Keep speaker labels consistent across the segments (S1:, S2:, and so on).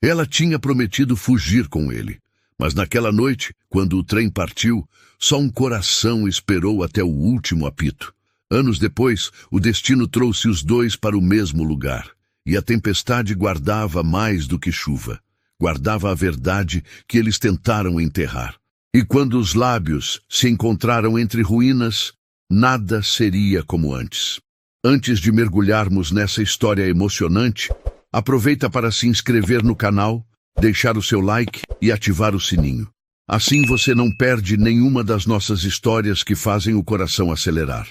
S1: Ela tinha prometido fugir com ele. Mas naquela noite, quando o trem partiu, só um coração esperou até o último apito. Anos depois, o destino trouxe os dois para o mesmo lugar. E a tempestade guardava mais do que chuva. Guardava a verdade que eles tentaram enterrar. E quando os lábios se encontraram entre ruínas, nada seria como antes. Antes de mergulharmos nessa história emocionante, aproveita para se inscrever no canal, deixar o seu like e ativar o sininho. Assim você não perde nenhuma das nossas histórias que fazem o coração acelerar.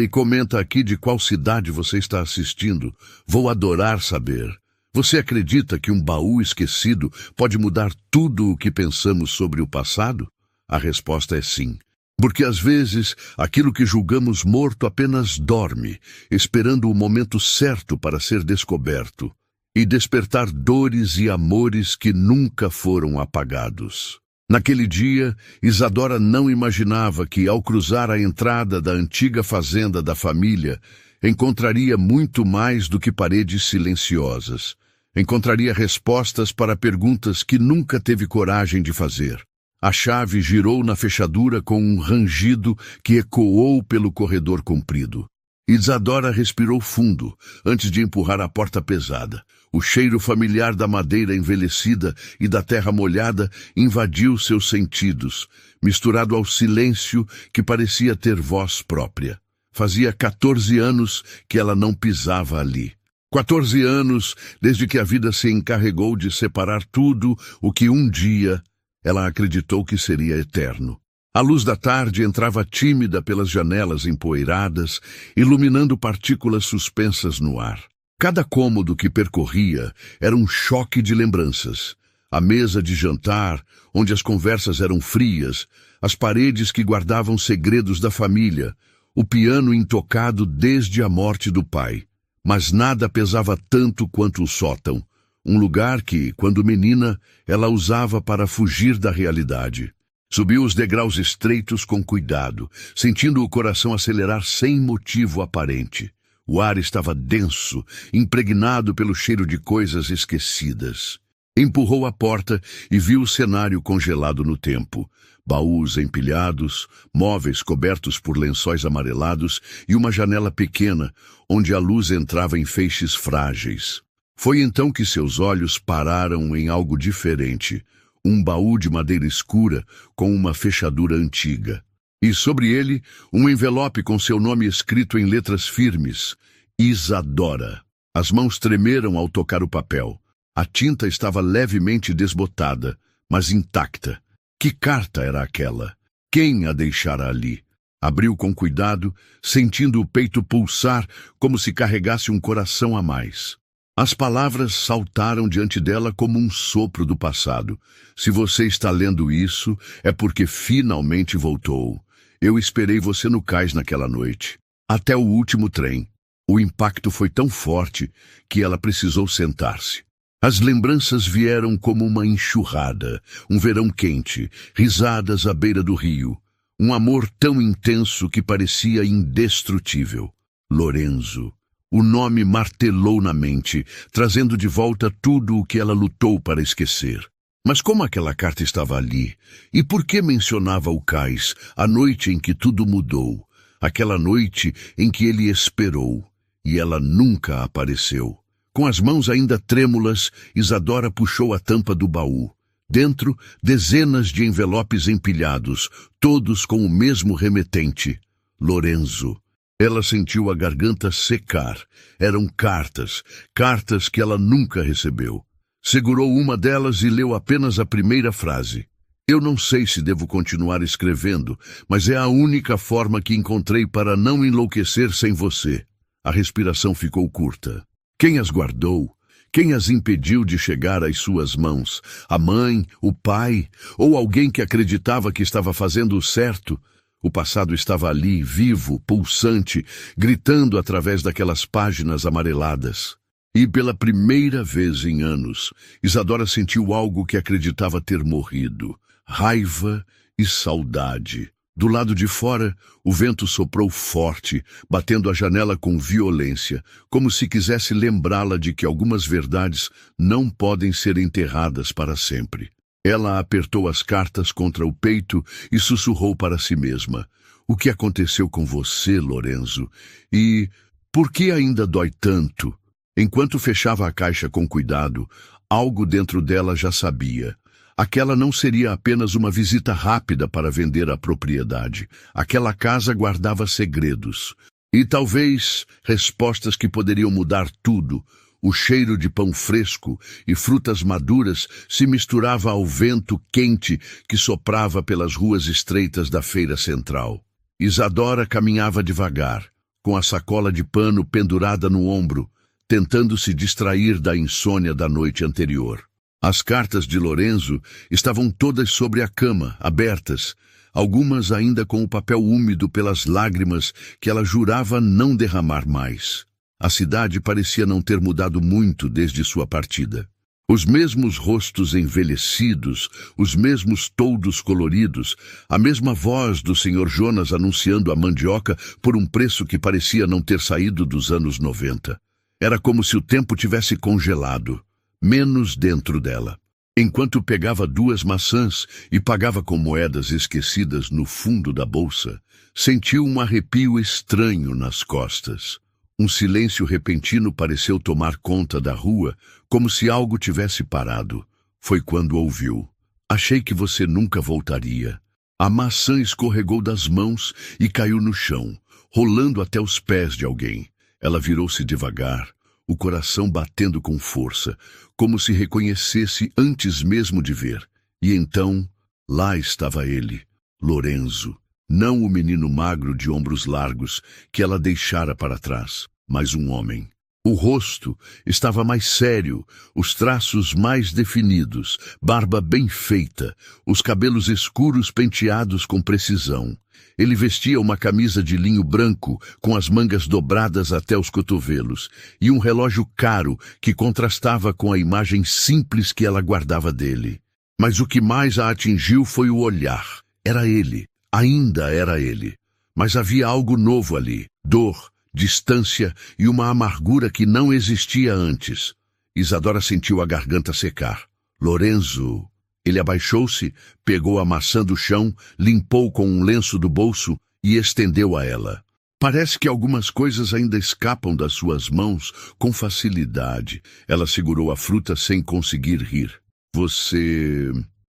S1: E comenta aqui de qual cidade você está assistindo. Vou adorar saber. Você acredita que um baú esquecido pode mudar tudo o que pensamos sobre o passado? A resposta é sim. Porque às vezes aquilo que julgamos morto apenas dorme, esperando o momento certo para ser descoberto e despertar dores e amores que nunca foram apagados. Naquele dia, Isadora não imaginava que, ao cruzar a entrada da antiga fazenda da família, encontraria muito mais do que paredes silenciosas. Encontraria respostas para perguntas que nunca teve coragem de fazer. A chave girou na fechadura com um rangido que ecoou pelo corredor comprido. Isadora respirou fundo, antes de empurrar a porta pesada. O cheiro familiar da madeira envelhecida e da terra molhada invadiu seus sentidos, misturado ao silêncio que parecia ter voz própria. Fazia 14 anos que ela não pisava ali. 14 anos desde que a vida se encarregou de separar tudo o que um dia ela acreditou que seria eterno. A luz da tarde entrava tímida pelas janelas empoeiradas, iluminando partículas suspensas no ar. Cada cômodo que percorria era um choque de lembranças. A mesa de jantar, onde as conversas eram frias, as paredes que guardavam segredos da família, o piano intocado desde a morte do pai. Mas nada pesava tanto quanto o sótão, um lugar que, quando menina, ela usava para fugir da realidade. Subiu os degraus estreitos com cuidado, sentindo o coração acelerar sem motivo aparente. O ar estava denso, impregnado pelo cheiro de coisas esquecidas. Empurrou a porta e viu o cenário congelado no tempo. Baús empilhados, móveis cobertos por lençóis amarelados e uma janela pequena, onde a luz entrava em feixes frágeis. Foi então que seus olhos pararam em algo diferente. Um baú de madeira escura com uma fechadura antiga. E sobre ele, um envelope com seu nome escrito em letras firmes, Isadora. As mãos tremeram ao tocar o papel. A tinta estava levemente desbotada, mas intacta. Que carta era aquela? Quem a deixara ali? Abriu com cuidado, sentindo o peito pulsar como se carregasse um coração a mais. As palavras saltaram diante dela como um sopro do passado. Se você está lendo isso, é porque finalmente voltou. Eu esperei você no cais naquela noite, até o último trem. O impacto foi tão forte que ela precisou sentar-se. As lembranças vieram como uma enxurrada, um verão quente, risadas à beira do rio, um amor tão intenso que parecia indestrutível. Lorenzo. O nome martelou na mente, trazendo de volta tudo o que ela lutou para esquecer. Mas como aquela carta estava ali? E por que mencionava o cais, a noite em que tudo mudou? Aquela noite em que ele esperou, e ela nunca apareceu. Com as mãos ainda trêmulas, Isadora puxou a tampa do baú. Dentro, dezenas de envelopes empilhados, todos com o mesmo remetente. Lorenzo. Ela sentiu a garganta secar. Eram cartas, cartas que ela nunca recebeu. Segurou uma delas e leu apenas a primeira frase. Eu não sei se devo continuar escrevendo, mas é a única forma que encontrei para não enlouquecer sem você. A respiração ficou curta. Quem as guardou? Quem as impediu de chegar às suas mãos? A mãe, o pai, ou alguém que acreditava que estava fazendo o certo? O passado estava ali, vivo, pulsante, gritando através daquelas páginas amareladas. E pela primeira vez em anos, Isadora sentiu algo que acreditava ter morrido. Raiva e saudade. Do lado de fora, o vento soprou forte, batendo a janela com violência, como se quisesse lembrá-la de que algumas verdades não podem ser enterradas para sempre. Ela apertou as cartas contra o peito e sussurrou para si mesma: "O que aconteceu com você, Lorenzo? E por que ainda dói tanto?" Enquanto fechava a caixa com cuidado, algo dentro dela já sabia. Aquela não seria apenas uma visita rápida para vender a propriedade. Aquela casa guardava segredos. E talvez respostas que poderiam mudar tudo. O cheiro de pão fresco e frutas maduras se misturava ao vento quente que soprava pelas ruas estreitas da feira central. Isadora caminhava devagar, com a sacola de pano pendurada no ombro, tentando se distrair da insônia da noite anterior. As cartas de Lorenzo estavam todas sobre a cama, abertas, algumas ainda com o papel úmido pelas lágrimas que ela jurava não derramar mais. A cidade parecia não ter mudado muito desde sua partida. Os mesmos rostos envelhecidos, os mesmos toldos coloridos, a mesma voz do Sr. Jonas anunciando a mandioca por um preço que parecia não ter saído dos anos 90. Era como se o tempo tivesse congelado. Menos dentro dela. Enquanto pegava 2 maçãs e pagava com moedas esquecidas no fundo da bolsa, sentiu um arrepio estranho nas costas. Um silêncio repentino pareceu tomar conta da rua, como se algo tivesse parado. Foi quando ouviu: "Achei que você nunca voltaria." A maçã escorregou das mãos e caiu no chão, rolando até os pés de alguém. Ela virou-se devagar, o coração batendo com força, como se reconhecesse antes mesmo de ver. E então, lá estava ele, Lorenzo. Não o menino magro de ombros largos que ela deixara para trás, mas um homem. O rosto estava mais sério, os traços mais definidos, barba bem feita, os cabelos escuros penteados com precisão. Ele vestia uma camisa de linho branco, com as mangas dobradas até os cotovelos, e um relógio caro que contrastava com a imagem simples que ela guardava dele. Mas o que mais a atingiu foi o olhar. Era ele, ainda era ele. Mas havia algo novo ali, dor, distância e uma amargura que não existia antes. Isadora sentiu a garganta secar. "Lorenzo." Ele abaixou-se, pegou a maçã do chão, limpou com um lenço do bolso e estendeu a ela. Parece que algumas coisas ainda escapam das suas mãos com facilidade. Ela segurou a fruta sem conseguir rir. "Você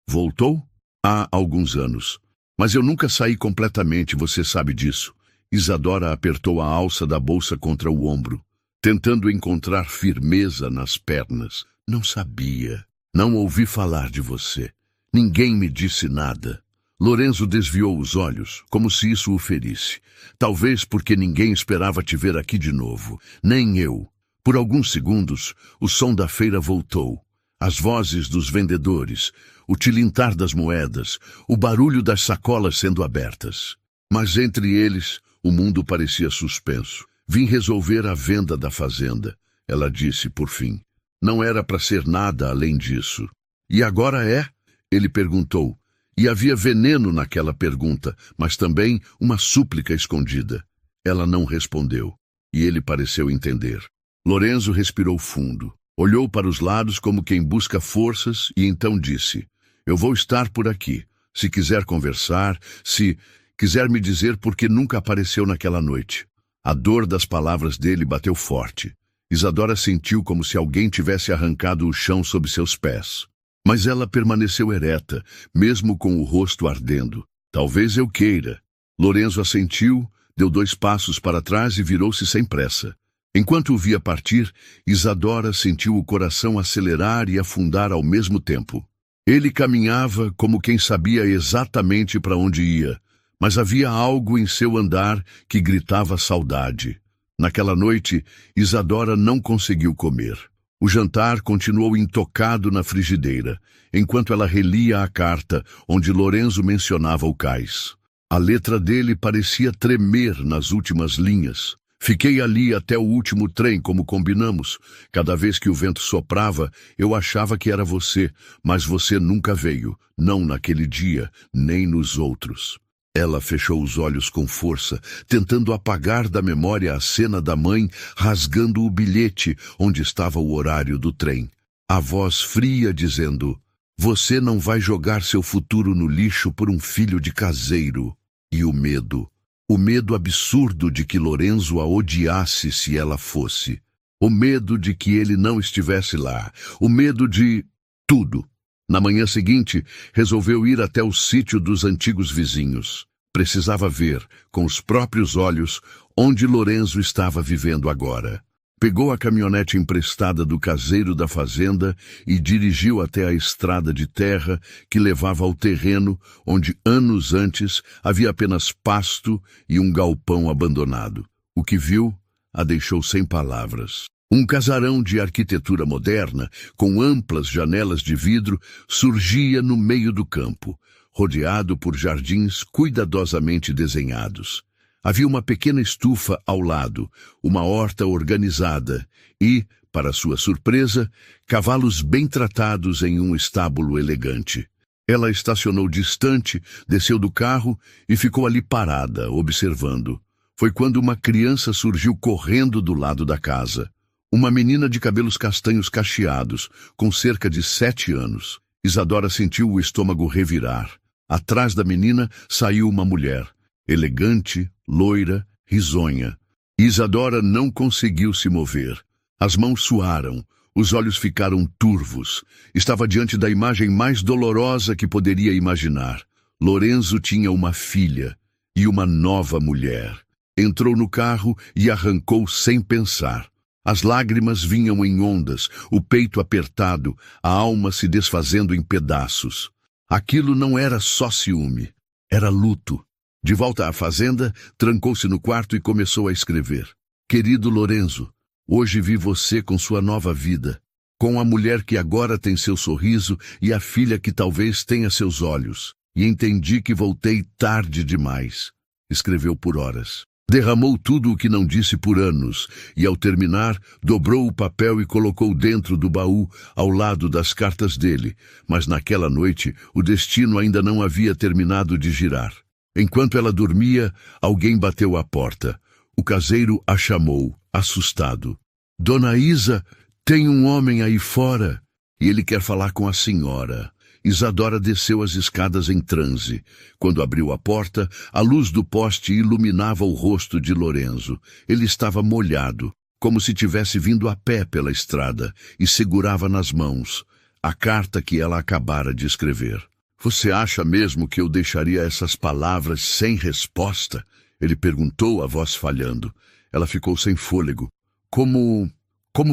S1: voltou?" "Há alguns anos. Mas eu nunca saí completamente, você sabe disso." Isadora apertou a alça da bolsa contra o ombro, tentando encontrar firmeza nas pernas. "Não sabia. Não ouvi falar de você. Ninguém me disse nada." Lorenzo desviou os olhos, como se isso o ferisse. "Talvez porque ninguém esperava te ver aqui de novo. Nem eu." Por alguns segundos, o som da feira voltou. As vozes dos vendedores, o tilintar das moedas, o barulho das sacolas sendo abertas. Mas entre eles, o mundo parecia suspenso. "Vim resolver a venda da fazenda," ela disse por fim. Não era para ser nada além disso. "E agora é?" ele perguntou. E havia veneno naquela pergunta, mas também uma súplica escondida. Ela não respondeu, e ele pareceu entender. Lorenzo respirou fundo, olhou para os lados como quem busca forças e então disse: "Eu vou estar por aqui. Se quiser conversar, se quiser me dizer por que nunca apareceu naquela noite." A dor das palavras dele bateu forte. Isadora sentiu como se alguém tivesse arrancado o chão sob seus pés. Mas ela permaneceu ereta, mesmo com o rosto ardendo. "Talvez eu queira." Lorenzo assentiu, deu 2 passos para trás e virou-se sem pressa. Enquanto o via partir, Isadora sentiu o coração acelerar e afundar ao mesmo tempo. Ele caminhava como quem sabia exatamente para onde ia, mas havia algo em seu andar que gritava saudade. Naquela noite, Isadora não conseguiu comer. O jantar continuou intocado na frigideira, enquanto ela relia a carta onde Lorenzo mencionava o cais. A letra dele parecia tremer nas últimas linhas. "Fiquei ali até o último trem, como combinamos. Cada vez que o vento soprava, eu achava que era você, mas você nunca veio, não naquele dia, nem nos outros." Ela fechou os olhos com força, tentando apagar da memória a cena da mãe rasgando o bilhete onde estava o horário do trem. A voz fria dizendo: "Você não vai jogar seu futuro no lixo por um filho de caseiro." E o medo absurdo de que Lorenzo a odiasse se ela fosse. O medo de que ele não estivesse lá. O medo de tudo. Na manhã seguinte, resolveu ir até o sítio dos antigos vizinhos. Precisava ver, com os próprios olhos, onde Lorenzo estava vivendo agora. Pegou a caminhonete emprestada do caseiro da fazenda e dirigiu até a estrada de terra que levava ao terreno onde, anos antes, havia apenas pasto e um galpão abandonado. O que viu a deixou sem palavras. Um casarão de arquitetura moderna, com amplas janelas de vidro, surgia no meio do campo, rodeado por jardins cuidadosamente desenhados. Havia uma pequena estufa ao lado, uma horta organizada e, para sua surpresa, cavalos bem tratados em um estábulo elegante. Ela estacionou distante, desceu do carro e ficou ali parada, observando. Foi quando uma criança surgiu correndo do lado da casa. Uma menina de cabelos castanhos cacheados, com cerca de 7 anos. Isadora sentiu o estômago revirar. Atrás da menina saiu uma mulher, elegante, loira, risonha. Isadora não conseguiu se mover. As mãos suaram, os olhos ficaram turvos. Estava diante da imagem mais dolorosa que poderia imaginar. Lorenzo tinha uma filha e uma nova mulher. Entrou no carro e arrancou sem pensar. As lágrimas vinham em ondas, o peito apertado, a alma se desfazendo em pedaços. Aquilo não era só ciúme, era luto. De volta à fazenda, trancou-se no quarto e começou a escrever. Querido Lorenzo, hoje vi você com sua nova vida, com a mulher que agora tem seu sorriso e a filha que talvez tenha seus olhos, e entendi que voltei tarde demais. Escreveu por horas. Derramou tudo o que não disse por anos, e ao terminar, dobrou o papel e colocou dentro do baú, ao lado das cartas dele. Mas naquela noite, o destino ainda não havia terminado de girar. Enquanto ela dormia, alguém bateu à porta. O caseiro a chamou, assustado. Dona Isa, tem um homem aí fora, e ele quer falar com a senhora. Isadora desceu as escadas em transe. Quando abriu a porta, a luz do poste iluminava o rosto de Lorenzo. Ele estava molhado, como se tivesse vindo a pé pela estrada, e segurava nas mãos a carta que ela acabara de escrever. Você acha mesmo que eu deixaria essas palavras sem resposta? Ele perguntou, a voz falhando. Ela ficou sem fôlego. Como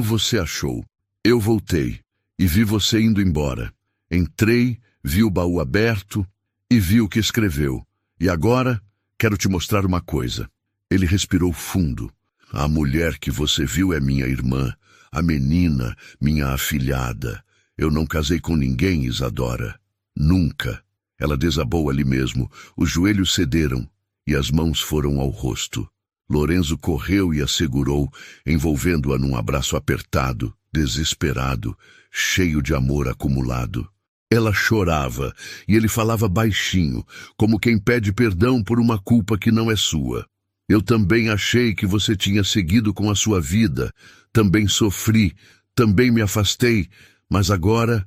S1: você achou? Eu voltei e vi você indo embora. Entrei, vi o baú aberto e vi o que escreveu. E agora, quero te mostrar uma coisa. Ele respirou fundo. A mulher que você viu é minha irmã, a menina, minha afilhada. Eu não casei com ninguém, Isadora. Nunca. Ela desabou ali mesmo. Os joelhos cederam e as mãos foram ao rosto. Lorenzo correu e a segurou, envolvendo-a num abraço apertado, desesperado, cheio de amor acumulado. Ela chorava, e ele falava baixinho, como quem pede perdão por uma culpa que não é sua. Eu também achei que você tinha seguido com a sua vida, também sofri, também me afastei, mas agora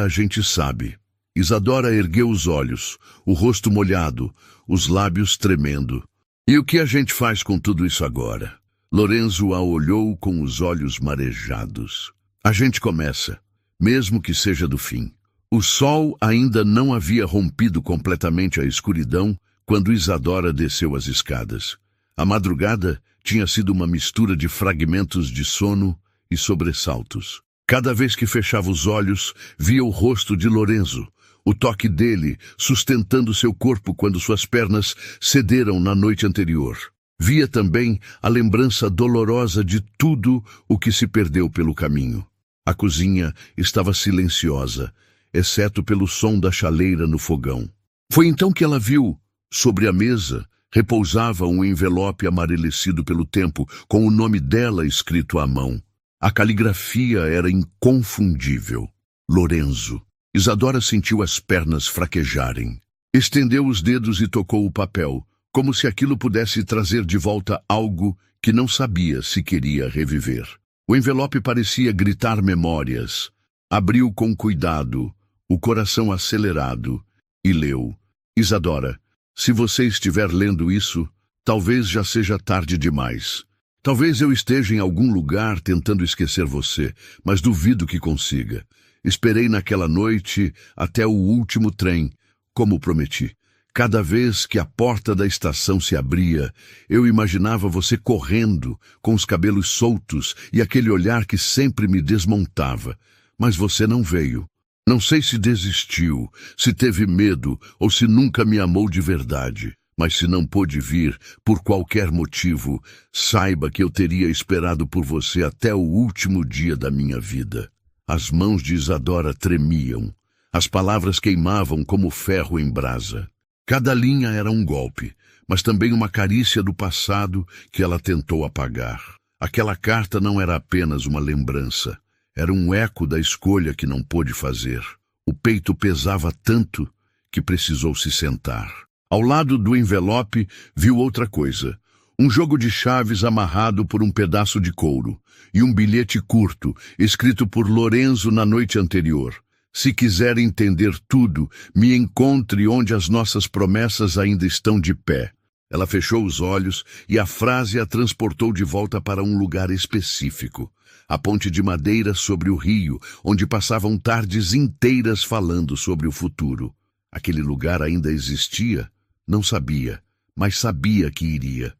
S1: a gente sabe. Isadora ergueu os olhos, o rosto molhado, os lábios tremendo. E o que a gente faz com tudo isso agora? Lorenzo a olhou com os olhos marejados. A gente começa, mesmo que seja do fim. O sol ainda não havia rompido completamente a escuridão quando Isadora desceu as escadas. A madrugada tinha sido uma mistura de fragmentos de sono e sobressaltos. Cada vez que fechava os olhos, via o rosto de Lorenzo, o toque dele sustentando seu corpo quando suas pernas cederam na noite anterior. Via também a lembrança dolorosa de tudo o que se perdeu pelo caminho. A cozinha estava silenciosa, exceto pelo som da chaleira no fogão. Foi então que ela viu, sobre a mesa, repousava um envelope amarelecido pelo tempo, com o nome dela escrito à mão. A caligrafia era inconfundível. Lorenzo. Isadora sentiu as pernas fraquejarem. Estendeu os dedos e tocou o papel, como se aquilo pudesse trazer de volta algo que não sabia se queria reviver. O envelope parecia gritar memórias. Abriu com cuidado, o coração acelerado, e leu: Isadora, se você estiver lendo isso, talvez já seja tarde demais. Talvez eu esteja em algum lugar tentando esquecer você, mas duvido que consiga. Esperei naquela noite até o último trem, como prometi. Cada vez que a porta da estação se abria, eu imaginava você correndo, com os cabelos soltos e aquele olhar que sempre me desmontava. Mas você não veio. Não sei se desistiu, se teve medo ou se nunca me amou de verdade. Mas se não pôde vir, por qualquer motivo, saiba que eu teria esperado por você até o último dia da minha vida. As mãos de Isadora tremiam. As palavras queimavam como ferro em brasa. Cada linha era um golpe, mas também uma carícia do passado que ela tentou apagar. Aquela carta não era apenas uma lembrança. Era um eco da escolha que não pôde fazer. O peito pesava tanto que precisou se sentar. Ao lado do envelope, viu outra coisa. Um jogo de chaves amarrado por um pedaço de couro e um bilhete curto, escrito por Lorenzo na noite anterior. Se quiser entender tudo, me encontre onde as nossas promessas ainda estão de pé. Ela fechou os olhos e a frase a transportou de volta para um lugar específico. A ponte de madeira sobre o rio, onde passavam tardes inteiras falando sobre o futuro. Aquele lugar ainda existia? Não sabia, mas sabia que iria.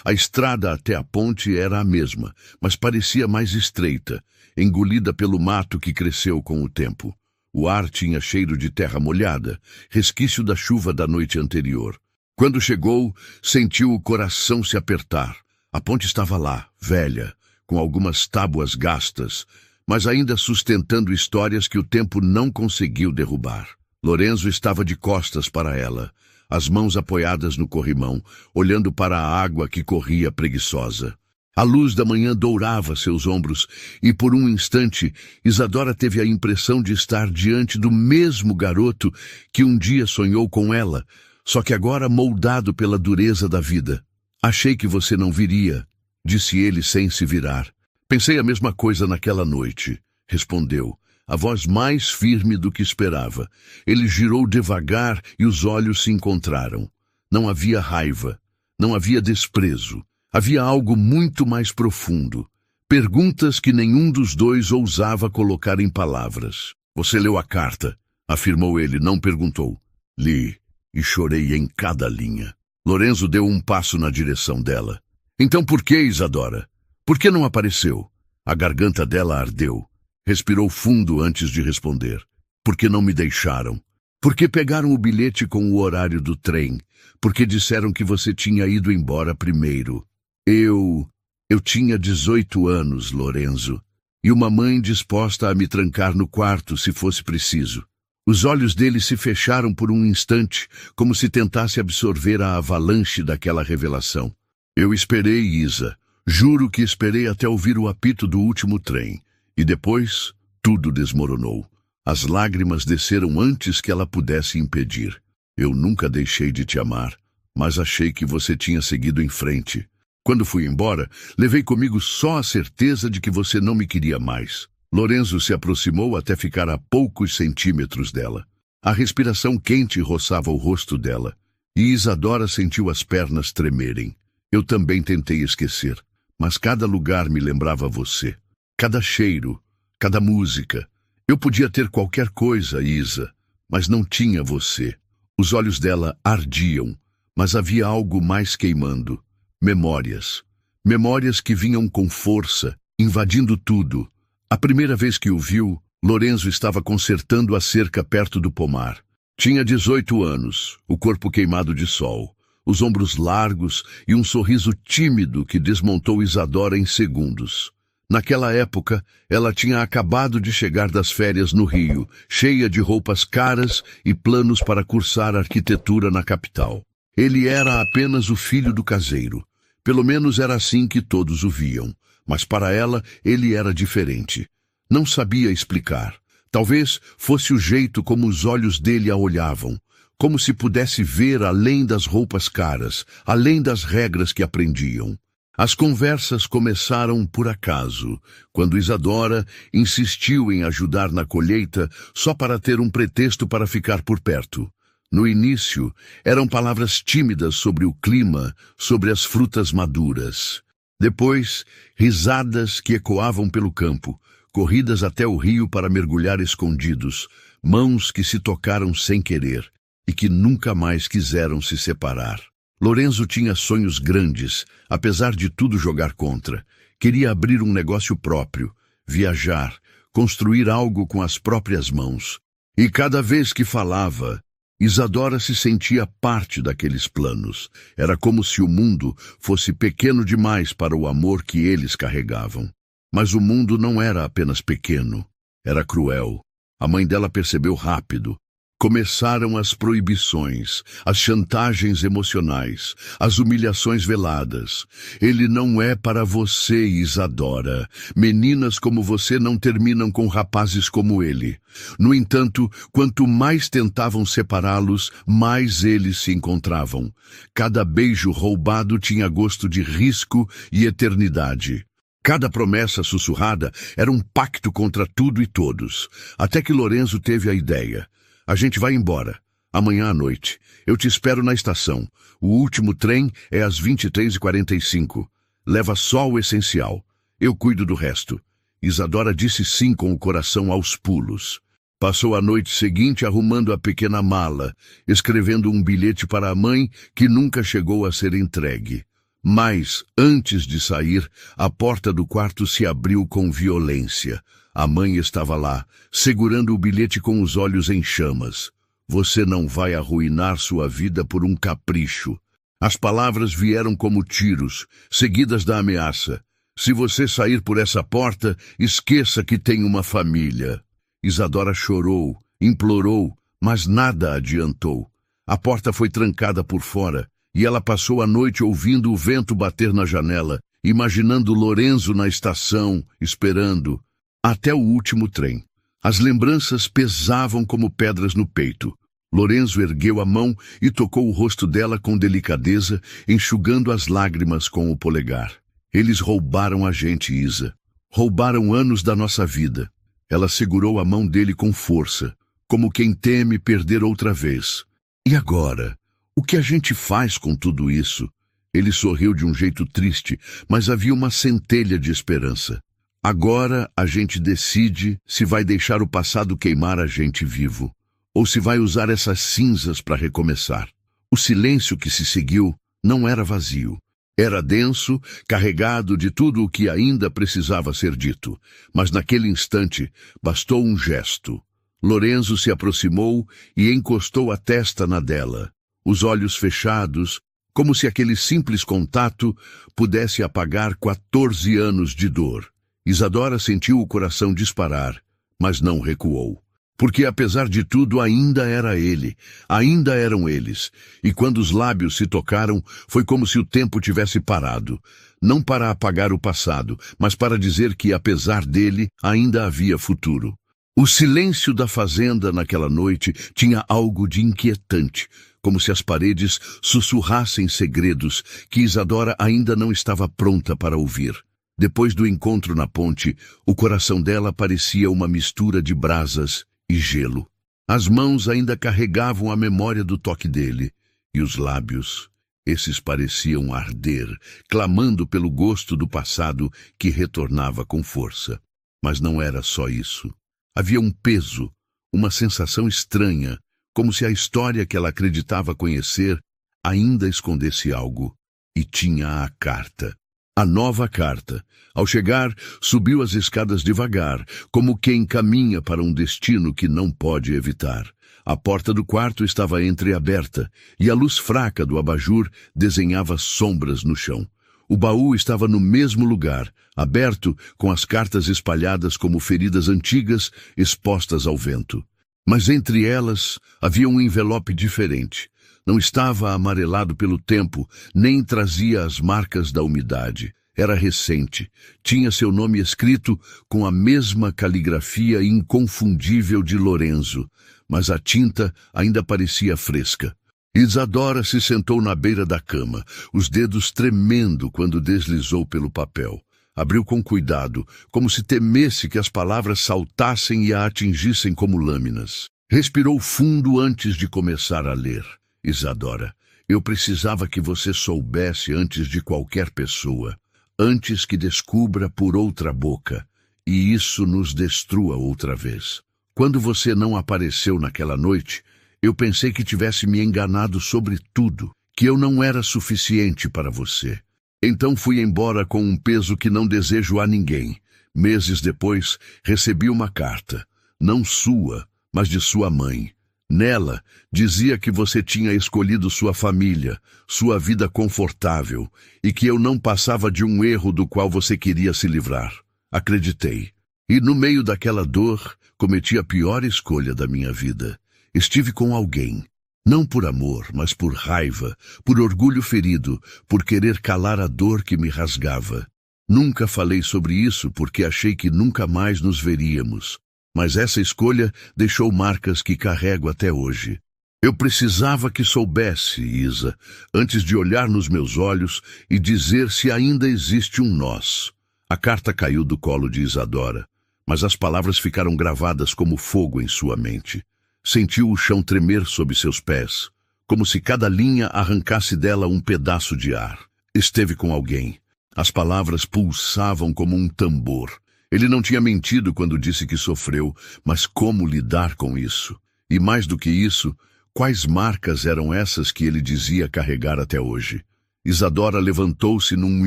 S1: A estrada até a ponte era a mesma, mas parecia mais estreita, engolida pelo mato que cresceu com o tempo. O ar tinha cheiro de terra molhada, resquício da chuva da noite anterior. Quando chegou, sentiu o coração se apertar. A ponte estava lá, velha, com algumas tábuas gastas, mas ainda sustentando histórias que o tempo não conseguiu derrubar. Lorenzo estava de costas para ela, as mãos apoiadas no corrimão, olhando para a água que corria preguiçosa. A luz da manhã dourava seus ombros e, por um instante, Isadora teve a impressão de estar diante do mesmo garoto que um dia sonhou com ela, só que agora moldado pela dureza da vida. Achei que você não viria, disse ele sem se virar. Pensei a mesma coisa naquela noite, respondeu, a voz mais firme do que esperava. Ele girou devagar e os olhos se encontraram. Não havia raiva, não havia desprezo. Havia algo muito mais profundo. Perguntas que nenhum dos dois ousava colocar em palavras. Você leu a carta, afirmou ele, não perguntou. Li, e chorei em cada linha. Lorenzo deu um passo na direção dela. Então por que, Isadora? Por que não apareceu? A garganta dela ardeu. Respirou fundo antes de responder. Porque não me deixaram. Porque pegaram o bilhete com o horário do trem. Porque disseram que você tinha ido embora primeiro. Eu tinha 18 anos, Lorenzo, e uma mãe disposta a me trancar no quarto se fosse preciso. Os olhos dele se fecharam por um instante, como se tentasse absorver a avalanche daquela revelação. Eu esperei, Isa. Juro que esperei até ouvir o apito do último trem. E depois, tudo desmoronou. As lágrimas desceram antes que ela pudesse impedir. Eu nunca deixei de te amar, mas achei que você tinha seguido em frente. Quando fui embora, levei comigo só a certeza de que você não me queria mais. Lorenzo se aproximou até ficar a poucos centímetros dela. A respiração quente roçava o rosto dela, e Isadora sentiu as pernas tremerem. Eu também tentei esquecer, mas cada lugar me lembrava você. Cada cheiro, cada música. Eu podia ter qualquer coisa, Isa, mas não tinha você. Os olhos dela ardiam, mas havia algo mais queimando. Memórias. Memórias que vinham com força, invadindo tudo. A primeira vez que o viu, Lorenzo estava consertando a cerca perto do pomar. Tinha 18 anos, o corpo queimado de sol, os ombros largos e um sorriso tímido que desmontou Isadora em segundos. Naquela época, ela tinha acabado de chegar das férias no Rio, cheia de roupas caras e planos para cursar arquitetura na capital. Ele era apenas o filho do caseiro. Pelo menos era assim que todos o viam, mas para ela ele era diferente. Não sabia explicar. Talvez fosse o jeito como os olhos dele a olhavam, como se pudesse ver além das roupas caras, além das regras que aprendiam. As conversas começaram por acaso, quando Isadora insistiu em ajudar na colheita só para ter um pretexto para ficar por perto. No início, eram palavras tímidas sobre o clima, sobre as frutas maduras. Depois, risadas que ecoavam pelo campo, corridas até o rio para mergulhar escondidos, mãos que se tocaram sem querer e que nunca mais quiseram se separar. Lorenzo tinha sonhos grandes, apesar de tudo jogar contra. Queria abrir um negócio próprio, viajar, construir algo com as próprias mãos. E cada vez que falava, Isadora se sentia parte daqueles planos. Era como se o mundo fosse pequeno demais para o amor que eles carregavam. Mas o mundo não era apenas pequeno, era cruel. A mãe dela percebeu rápido. Começaram as proibições, as chantagens emocionais, as humilhações veladas. Ele não é para você, Isadora. Meninas como você não terminam com rapazes como ele. No entanto, quanto mais tentavam separá-los, mais eles se encontravam. Cada beijo roubado tinha gosto de risco e eternidade. Cada promessa sussurrada era um pacto contra tudo e todos. Até que Lorenzo teve a ideia. A gente vai embora. Amanhã à noite. Eu te espero na estação. O último trem é às 23h45. Leva só o essencial. Eu cuido do resto. Isadora disse sim com o coração aos pulos. Passou a noite seguinte arrumando a pequena mala, escrevendo um bilhete para a mãe que nunca chegou a ser entregue. Mas, antes de sair, a porta do quarto se abriu com violência. A mãe estava lá, segurando o bilhete com os olhos em chamas. Você não vai arruinar sua vida por um capricho. As palavras vieram como tiros, seguidas da ameaça. Se você sair por essa porta, esqueça que tem uma família. Isadora chorou, implorou, mas nada adiantou. A porta foi trancada por fora, e ela passou a noite ouvindo o vento bater na janela, imaginando Lorenzo na estação, esperando. Até o último trem. As lembranças pesavam como pedras no peito. Lorenzo ergueu a mão e tocou o rosto dela com delicadeza, enxugando as lágrimas com o polegar. Eles roubaram a gente, Isa. Roubaram anos da nossa vida. Ela segurou a mão dele com força, como quem teme perder outra vez. E agora? O que a gente faz com tudo isso? Ele sorriu de um jeito triste, mas havia uma centelha de esperança. Agora a gente decide se vai deixar o passado queimar a gente vivo, ou se vai usar essas cinzas para recomeçar. O silêncio que se seguiu não era vazio. Era denso, carregado de tudo o que ainda precisava ser dito. Mas naquele instante bastou um gesto. Lorenzo se aproximou e encostou a testa na dela, os olhos fechados, como se aquele simples contato pudesse apagar 14 anos de dor. Isadora sentiu o coração disparar, mas não recuou. Porque apesar de tudo ainda era ele, ainda eram eles. E quando os lábios se tocaram, foi como se o tempo tivesse parado. Não para apagar o passado, mas para dizer que apesar dele, ainda havia futuro. O silêncio da fazenda naquela noite tinha algo de inquietante, como se as paredes sussurrassem segredos que Isadora ainda não estava pronta para ouvir. Depois do encontro na ponte, o coração dela parecia uma mistura de brasas e gelo. As mãos ainda carregavam a memória do toque dele, e os lábios, esses pareciam arder, clamando pelo gosto do passado que retornava com força. Mas não era só isso. Havia um peso, uma sensação estranha, como se a história que ela acreditava conhecer ainda escondesse algo. E tinha a carta. A nova carta. Ao chegar, subiu as escadas devagar, como quem caminha para um destino que não pode evitar. A porta do quarto estava entreaberta, e a luz fraca do abajur desenhava sombras no chão. O baú estava no mesmo lugar, aberto, com as cartas espalhadas como feridas antigas expostas ao vento. Mas entre elas havia um envelope diferente. Não estava amarelado pelo tempo, nem trazia as marcas da umidade. Era recente. Tinha seu nome escrito com a mesma caligrafia inconfundível de Lorenzo, mas a tinta ainda parecia fresca. Isadora se sentou na beira da cama, os dedos tremendo quando deslizou pelo papel. Abriu com cuidado, como se temesse que as palavras saltassem e a atingissem como lâminas. Respirou fundo antes de começar a ler. Isadora, eu precisava que você soubesse antes de qualquer pessoa, antes que descubra por outra boca, e isso nos destrua outra vez. Quando você não apareceu naquela noite, eu pensei que tivesse me enganado sobre tudo, que eu não era suficiente para você. Então fui embora com um peso que não desejo a ninguém. Meses depois, recebi uma carta, não sua, mas de sua mãe. Nela, dizia que você tinha escolhido sua família, sua vida confortável, e que eu não passava de um erro do qual você queria se livrar. Acreditei. E no meio daquela dor, cometi a pior escolha da minha vida. Estive com alguém, não por amor, mas por raiva, por orgulho ferido, por querer calar a dor que me rasgava. Nunca falei sobre isso porque achei que nunca mais nos veríamos, mas essa escolha deixou marcas que carrego até hoje. Eu precisava que soubesse, Isa, antes de olhar nos meus olhos e dizer se ainda existe um nós. A carta caiu do colo de Isadora, mas as palavras ficaram gravadas como fogo em sua mente. Sentiu o chão tremer sob seus pés, como se cada linha arrancasse dela um pedaço de ar. Esteve com alguém. As palavras pulsavam como um tambor. Ele não tinha mentido quando disse que sofreu, mas como lidar com isso? E mais do que isso, quais marcas eram essas que ele dizia carregar até hoje? Isadora levantou-se num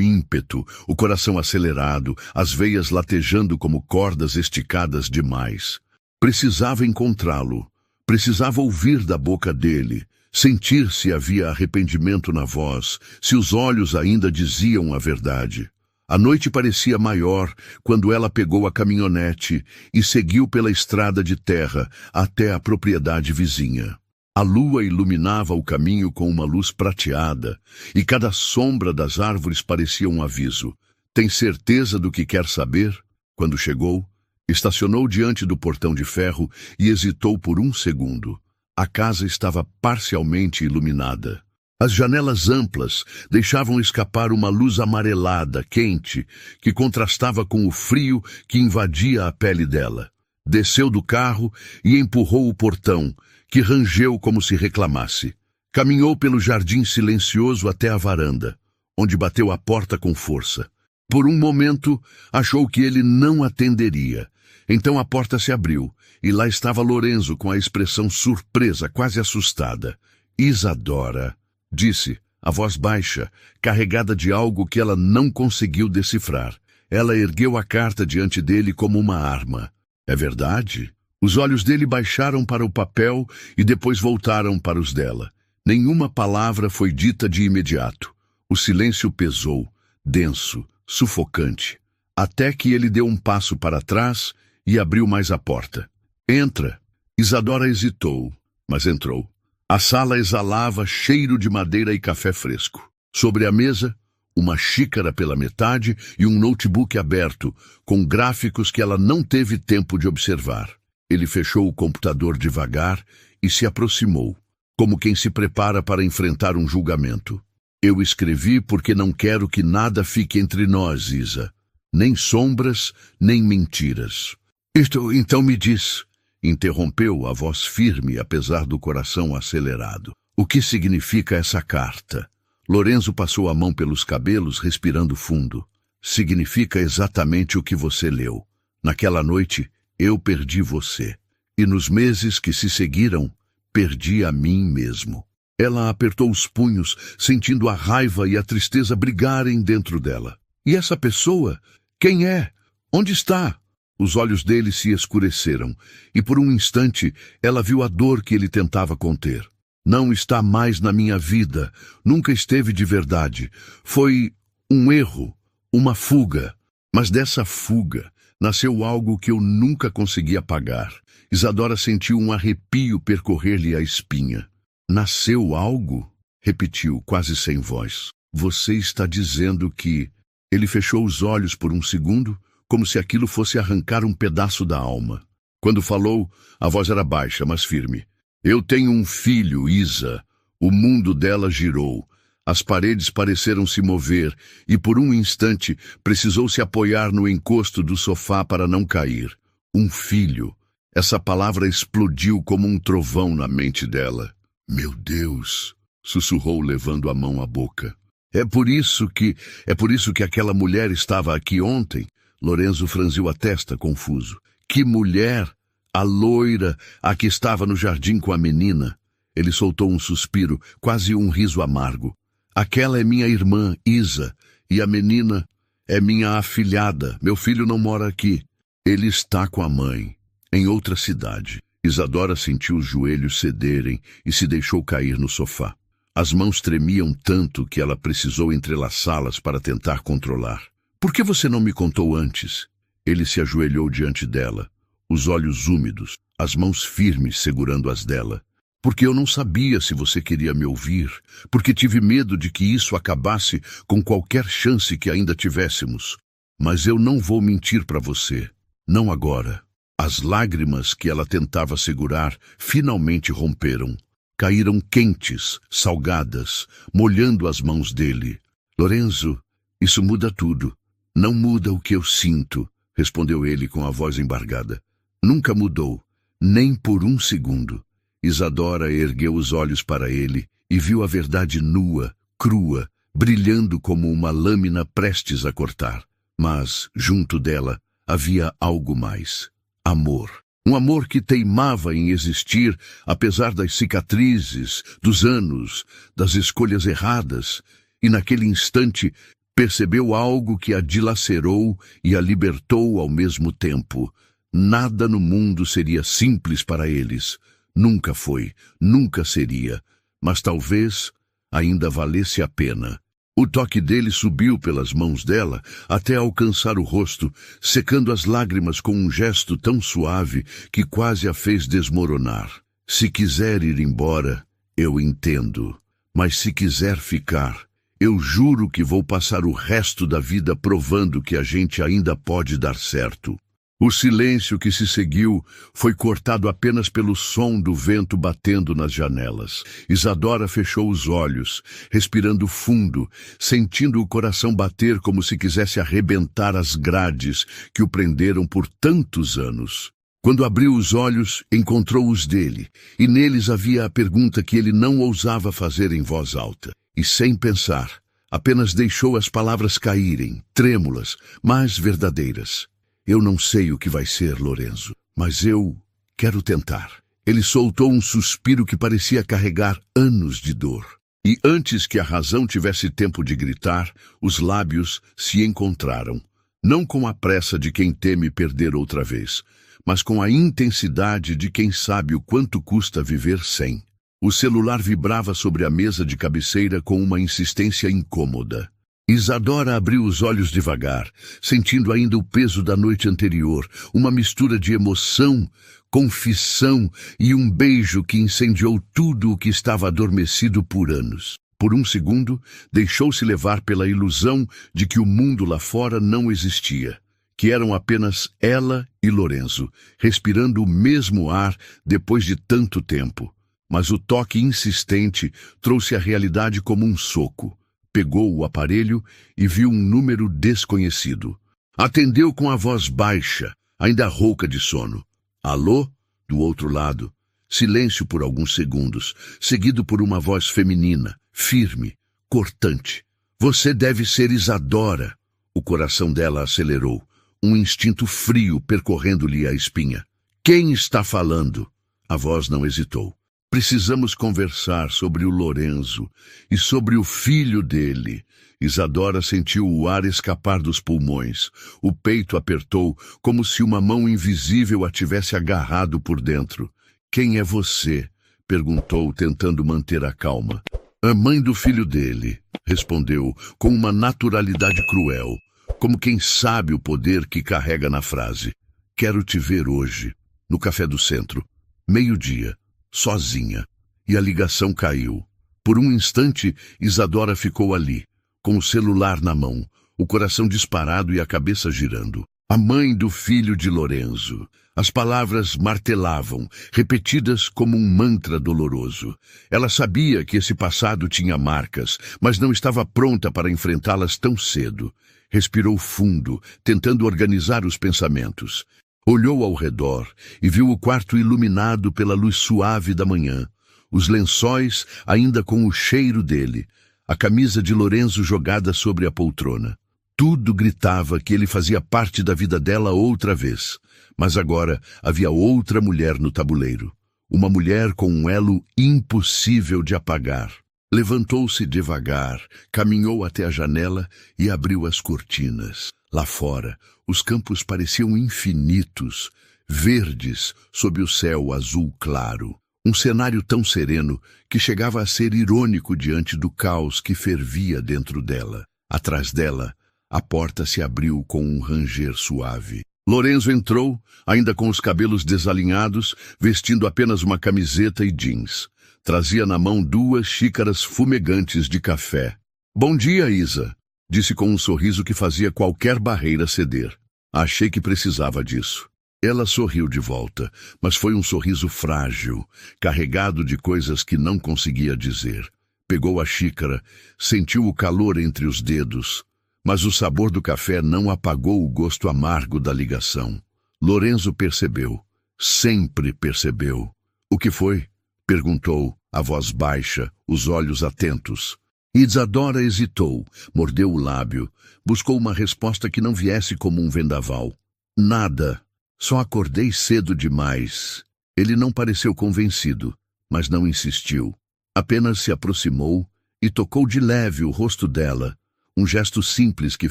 S1: ímpeto, o coração acelerado, as veias latejando como cordas esticadas demais. Precisava encontrá-lo. Precisava ouvir da boca dele, sentir se havia arrependimento na voz, se os olhos ainda diziam a verdade. A noite parecia maior quando ela pegou a caminhonete e seguiu pela estrada de terra até a propriedade vizinha. A lua iluminava o caminho com uma luz prateada, e cada sombra das árvores parecia um aviso. Tem certeza do que quer saber? Quando chegou, estacionou diante do portão de ferro e hesitou por um segundo. A casa estava parcialmente iluminada. As janelas amplas deixavam escapar uma luz amarelada, quente, que contrastava com o frio que invadia a pele dela. Desceu do carro e empurrou o portão, que rangeu como se reclamasse. Caminhou pelo jardim silencioso até a varanda, onde bateu a porta com força. Por um momento, achou que ele não atenderia. Então a porta se abriu, e lá estava Lorenzo com a expressão surpresa, quase assustada. Isadora, disse, a voz baixa, carregada de algo que ela não conseguiu decifrar. Ela ergueu a carta diante dele como uma arma. É verdade? Os olhos dele baixaram para o papel e depois voltaram para os dela. Nenhuma palavra foi dita de imediato. O silêncio pesou, denso, sufocante, até que ele deu um passo para trás e abriu mais a porta. Entra. Isadora hesitou, mas entrou. A sala exalava cheiro de madeira e café fresco. Sobre a mesa, uma xícara pela metade e um notebook aberto, com gráficos que ela não teve tempo de observar. Ele fechou o computador devagar e se aproximou, como quem se prepara para enfrentar um julgamento. Eu escrevi porque não quero que nada fique entre nós, Isa. Nem sombras, nem mentiras. Então me diz, interrompeu a voz firme, apesar do coração acelerado. O que significa essa carta? Lorenzo passou a mão pelos cabelos, respirando fundo. Significa exatamente o que você leu. Naquela noite, eu perdi você. E nos meses que se seguiram, perdi a mim mesmo. Ela apertou os punhos, sentindo a raiva e a tristeza brigarem dentro dela. E essa pessoa? Quem é? Onde está? Os olhos dele se escureceram, e por um instante ela viu a dor que ele tentava conter. Não está mais na minha vida, nunca esteve de verdade. Foi um erro, uma fuga. Mas dessa fuga nasceu algo que eu nunca consegui apagar. Isadora sentiu um arrepio percorrer-lhe a espinha. Nasceu algo? Repetiu, quase sem voz. Você está dizendo que... Ele fechou os olhos por um segundo, como se aquilo fosse arrancar um pedaço da alma. Quando falou, a voz era baixa, mas firme. Eu tenho um filho, Isa. O mundo dela girou. As paredes pareceram se mover e, por um instante, precisou se apoiar no encosto do sofá para não cair. Um filho. Essa palavra explodiu como um trovão na mente dela. Meu Deus! Sussurrou, levando a mão à boca. É por isso que aquela mulher estava aqui ontem? Lorenzo franziu a testa, confuso. Que mulher? A loira, a que estava no jardim com a menina. Ele soltou um suspiro, quase um riso amargo. Aquela é minha irmã, Isa, e a menina é minha afilhada. Meu filho não mora aqui. Ele está com a mãe, em outra cidade. Isadora sentiu os joelhos cederem e se deixou cair no sofá. As mãos tremiam tanto que ela precisou entrelaçá-las para tentar controlar. Por que você não me contou antes? Ele se ajoelhou diante dela, os olhos úmidos, as mãos firmes segurando as dela. Porque eu não sabia se você queria me ouvir, porque tive medo de que isso acabasse com qualquer chance que ainda tivéssemos. Mas eu não vou mentir para você, não agora. As lágrimas que ela tentava segurar finalmente romperam. Caíram quentes, salgadas, molhando as mãos dele. Lorenzo, isso muda tudo. Não muda o que eu sinto, respondeu ele com a voz embargada. Nunca mudou, nem por um segundo. Isadora ergueu os olhos para ele e viu a verdade nua, crua, brilhando como uma lâmina prestes a cortar. Mas, junto dela, havia algo mais. Amor. Um amor que teimava em existir, apesar das cicatrizes, dos anos, das escolhas erradas, e naquele instante percebeu algo que a dilacerou e a libertou ao mesmo tempo. Nada no mundo seria simples para eles. Nunca foi, nunca seria, mas talvez ainda valesse a pena. O toque dele subiu pelas mãos dela até alcançar o rosto, secando as lágrimas com um gesto tão suave que quase a fez desmoronar. Se quiser ir embora, eu entendo. Mas se quiser ficar, eu juro que vou passar o resto da vida provando que a gente ainda pode dar certo. O silêncio que se seguiu foi cortado apenas pelo som do vento batendo nas janelas. Isadora fechou os olhos, respirando fundo, sentindo o coração bater como se quisesse arrebentar as grades que o prenderam por tantos anos. Quando abriu os olhos, encontrou os dele, e neles havia a pergunta que ele não ousava fazer em voz alta. E sem pensar, apenas deixou as palavras caírem, trêmulas, mas verdadeiras. Eu não sei o que vai ser, Lorenzo, mas eu quero tentar. Ele soltou um suspiro que parecia carregar anos de dor. E antes que a razão tivesse tempo de gritar, os lábios se encontraram. Não com a pressa de quem teme perder outra vez, mas com a intensidade de quem sabe o quanto custa viver sem. O celular vibrava sobre a mesa de cabeceira com uma insistência incômoda. Isadora abriu os olhos devagar, sentindo ainda o peso da noite anterior, uma mistura de emoção, confissão e um beijo que incendiou tudo o que estava adormecido por anos. Por um segundo, deixou-se levar pela ilusão de que o mundo lá fora não existia, que eram apenas ela e Lorenzo, respirando o mesmo ar depois de tanto tempo. Mas o toque insistente trouxe a realidade como um soco. Pegou o aparelho e viu um número desconhecido. Atendeu com a voz baixa, ainda rouca de sono. Alô? Do outro lado. Silêncio por alguns segundos, seguido por uma voz feminina, firme, cortante. Você deve ser Isadora. O coração dela acelerou, um instinto frio percorrendo-lhe a espinha. Quem está falando? A voz não hesitou. Precisamos conversar sobre o Lorenzo e sobre o filho dele. Isadora sentiu o ar escapar dos pulmões. O peito apertou, como se uma mão invisível a tivesse agarrado por dentro. Quem é você? Perguntou, tentando manter a calma. A mãe do filho dele, respondeu, com uma naturalidade cruel, como quem sabe o poder que carrega na frase. Quero te ver hoje, no café do centro, 12:00. Sozinha, e a ligação caiu. Por um instante, Isadora ficou ali, com o celular na mão, o coração disparado e a cabeça girando. A mãe do filho de Lorenzo. As palavras martelavam, repetidas como um mantra doloroso. Ela sabia que esse passado tinha marcas, mas não estava pronta para enfrentá-las tão cedo. Respirou fundo, tentando organizar os pensamentos. Olhou ao redor e viu o quarto iluminado pela luz suave da manhã. Os lençóis ainda com o cheiro dele. A camisa de Lorenzo jogada sobre a poltrona. Tudo gritava que ele fazia parte da vida dela outra vez. Mas agora havia outra mulher no tabuleiro. Uma mulher com um elo impossível de apagar. Levantou-se devagar, caminhou até a janela e abriu as cortinas. Lá fora, os campos pareciam infinitos, verdes sob o céu azul claro. Um cenário tão sereno que chegava a ser irônico diante do caos que fervia dentro dela. Atrás dela, a porta se abriu com um ranger suave. Lorenzo entrou, ainda com os cabelos desalinhados, vestindo apenas uma camiseta e jeans. Trazia na mão 2 xícaras fumegantes de café. "Bom dia, Isa", disse com um sorriso que fazia qualquer barreira ceder. "Achei que precisava disso." Ela sorriu de volta, mas foi um sorriso frágil, carregado de coisas que não conseguia dizer. Pegou a xícara, sentiu o calor entre os dedos, mas o sabor do café não apagou o gosto amargo da ligação. Lorenzo percebeu, sempre percebeu. "O que foi?" perguntou, a voz baixa, os olhos atentos. Isadora hesitou, mordeu o lábio, buscou uma resposta que não viesse como um vendaval. "Nada. Só acordei cedo demais." Ele não pareceu convencido, mas não insistiu. Apenas se aproximou e tocou de leve o rosto dela, um gesto simples que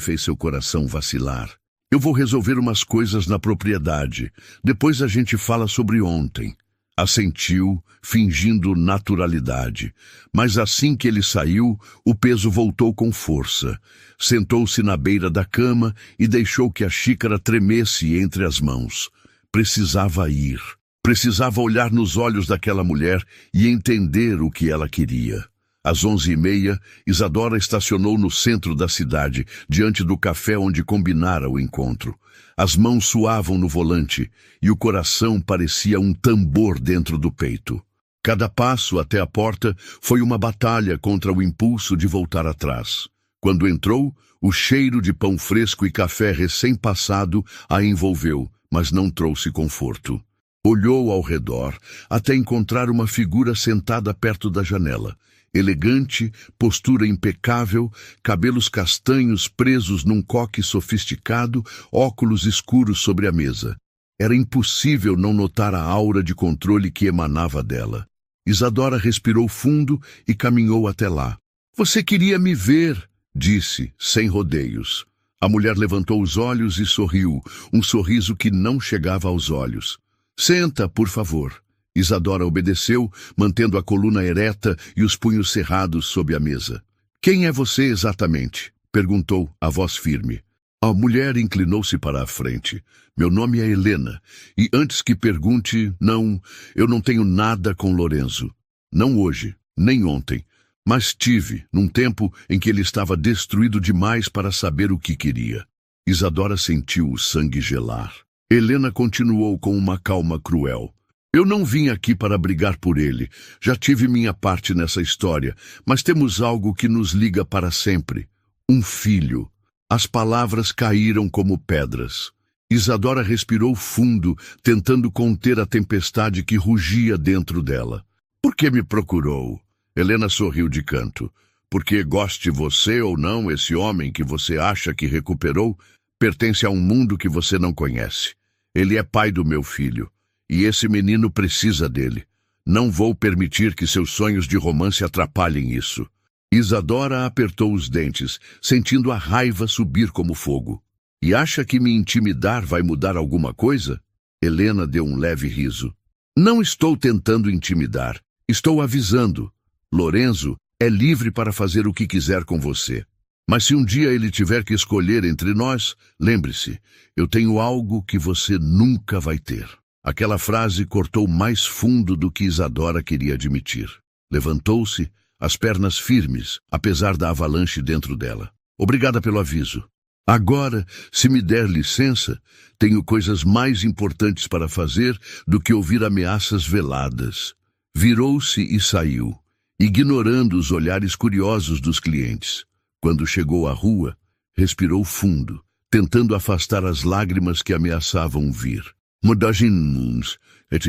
S1: fez seu coração vacilar. "Eu vou resolver umas coisas na propriedade. Depois a gente fala sobre ontem." Assentiu, fingindo naturalidade. Mas assim que ele saiu, o peso voltou com força. Sentou-se na beira da cama e deixou que a xícara tremesse entre as mãos. Precisava ir. Precisava olhar nos olhos daquela mulher e entender o que ela queria. Às 11h30, Isadora estacionou no centro da cidade, diante do café onde combinara o encontro. As mãos suavam no volante e o coração parecia um tambor dentro do peito. Cada passo até a porta foi uma batalha contra o impulso de voltar atrás. Quando entrou, o cheiro de pão fresco e café recém-passado a envolveu, mas não trouxe conforto. Olhou ao redor, até encontrar uma figura sentada perto da janela. Elegante, postura impecável, cabelos castanhos presos num coque sofisticado, óculos escuros sobre a mesa. Era impossível não notar a aura de controle que emanava dela. Isadora respirou fundo e caminhou até lá. "Você queria me ver", disse, sem rodeios. A mulher levantou os olhos e sorriu, um sorriso que não chegava aos olhos. "Senta, por favor." Isadora obedeceu, mantendo a coluna ereta e os punhos cerrados sob a mesa. "Quem é você exatamente?" perguntou, a voz firme. A mulher inclinou-se para a frente. "Meu nome é Helena, e antes que pergunte, não, eu não tenho nada com Lorenzo. Não hoje, nem ontem, mas tive, num tempo em que ele estava destruído demais para saber o que queria." Isadora sentiu o sangue gelar. Helena continuou com uma calma cruel. "Eu não vim aqui para brigar por ele. Já tive minha parte nessa história, mas temos algo que nos liga para sempre. Um filho." As palavras caíram como pedras. Isadora respirou fundo, tentando conter a tempestade que rugia dentro dela. "Por que me procurou?" Helena sorriu de canto. "Porque goste você ou não, esse homem que você acha que recuperou, pertence a um mundo que você não conhece. Ele é pai do meu filho. E esse menino precisa dele. Não vou permitir que seus sonhos de romance atrapalhem isso." Isadora apertou os dentes, sentindo a raiva subir como fogo. "E acha que me intimidar vai mudar alguma coisa?" Helena deu um leve riso. "Não estou tentando intimidar. Estou avisando. Lorenzo é livre para fazer o que quiser com você. Mas se um dia ele tiver que escolher entre nós, lembre-se, eu tenho algo que você nunca vai ter." Aquela frase cortou mais fundo do que Isadora queria admitir. Levantou-se, as pernas firmes, apesar da avalanche dentro dela. "Obrigada pelo aviso." Agora, se me der licença, tenho coisas mais importantes para fazer do que ouvir ameaças veladas. Virou-se e saiu, ignorando os olhares curiosos dos clientes. Quando chegou à rua, respirou fundo, tentando afastar as lágrimas que ameaçavam vir. Modagins,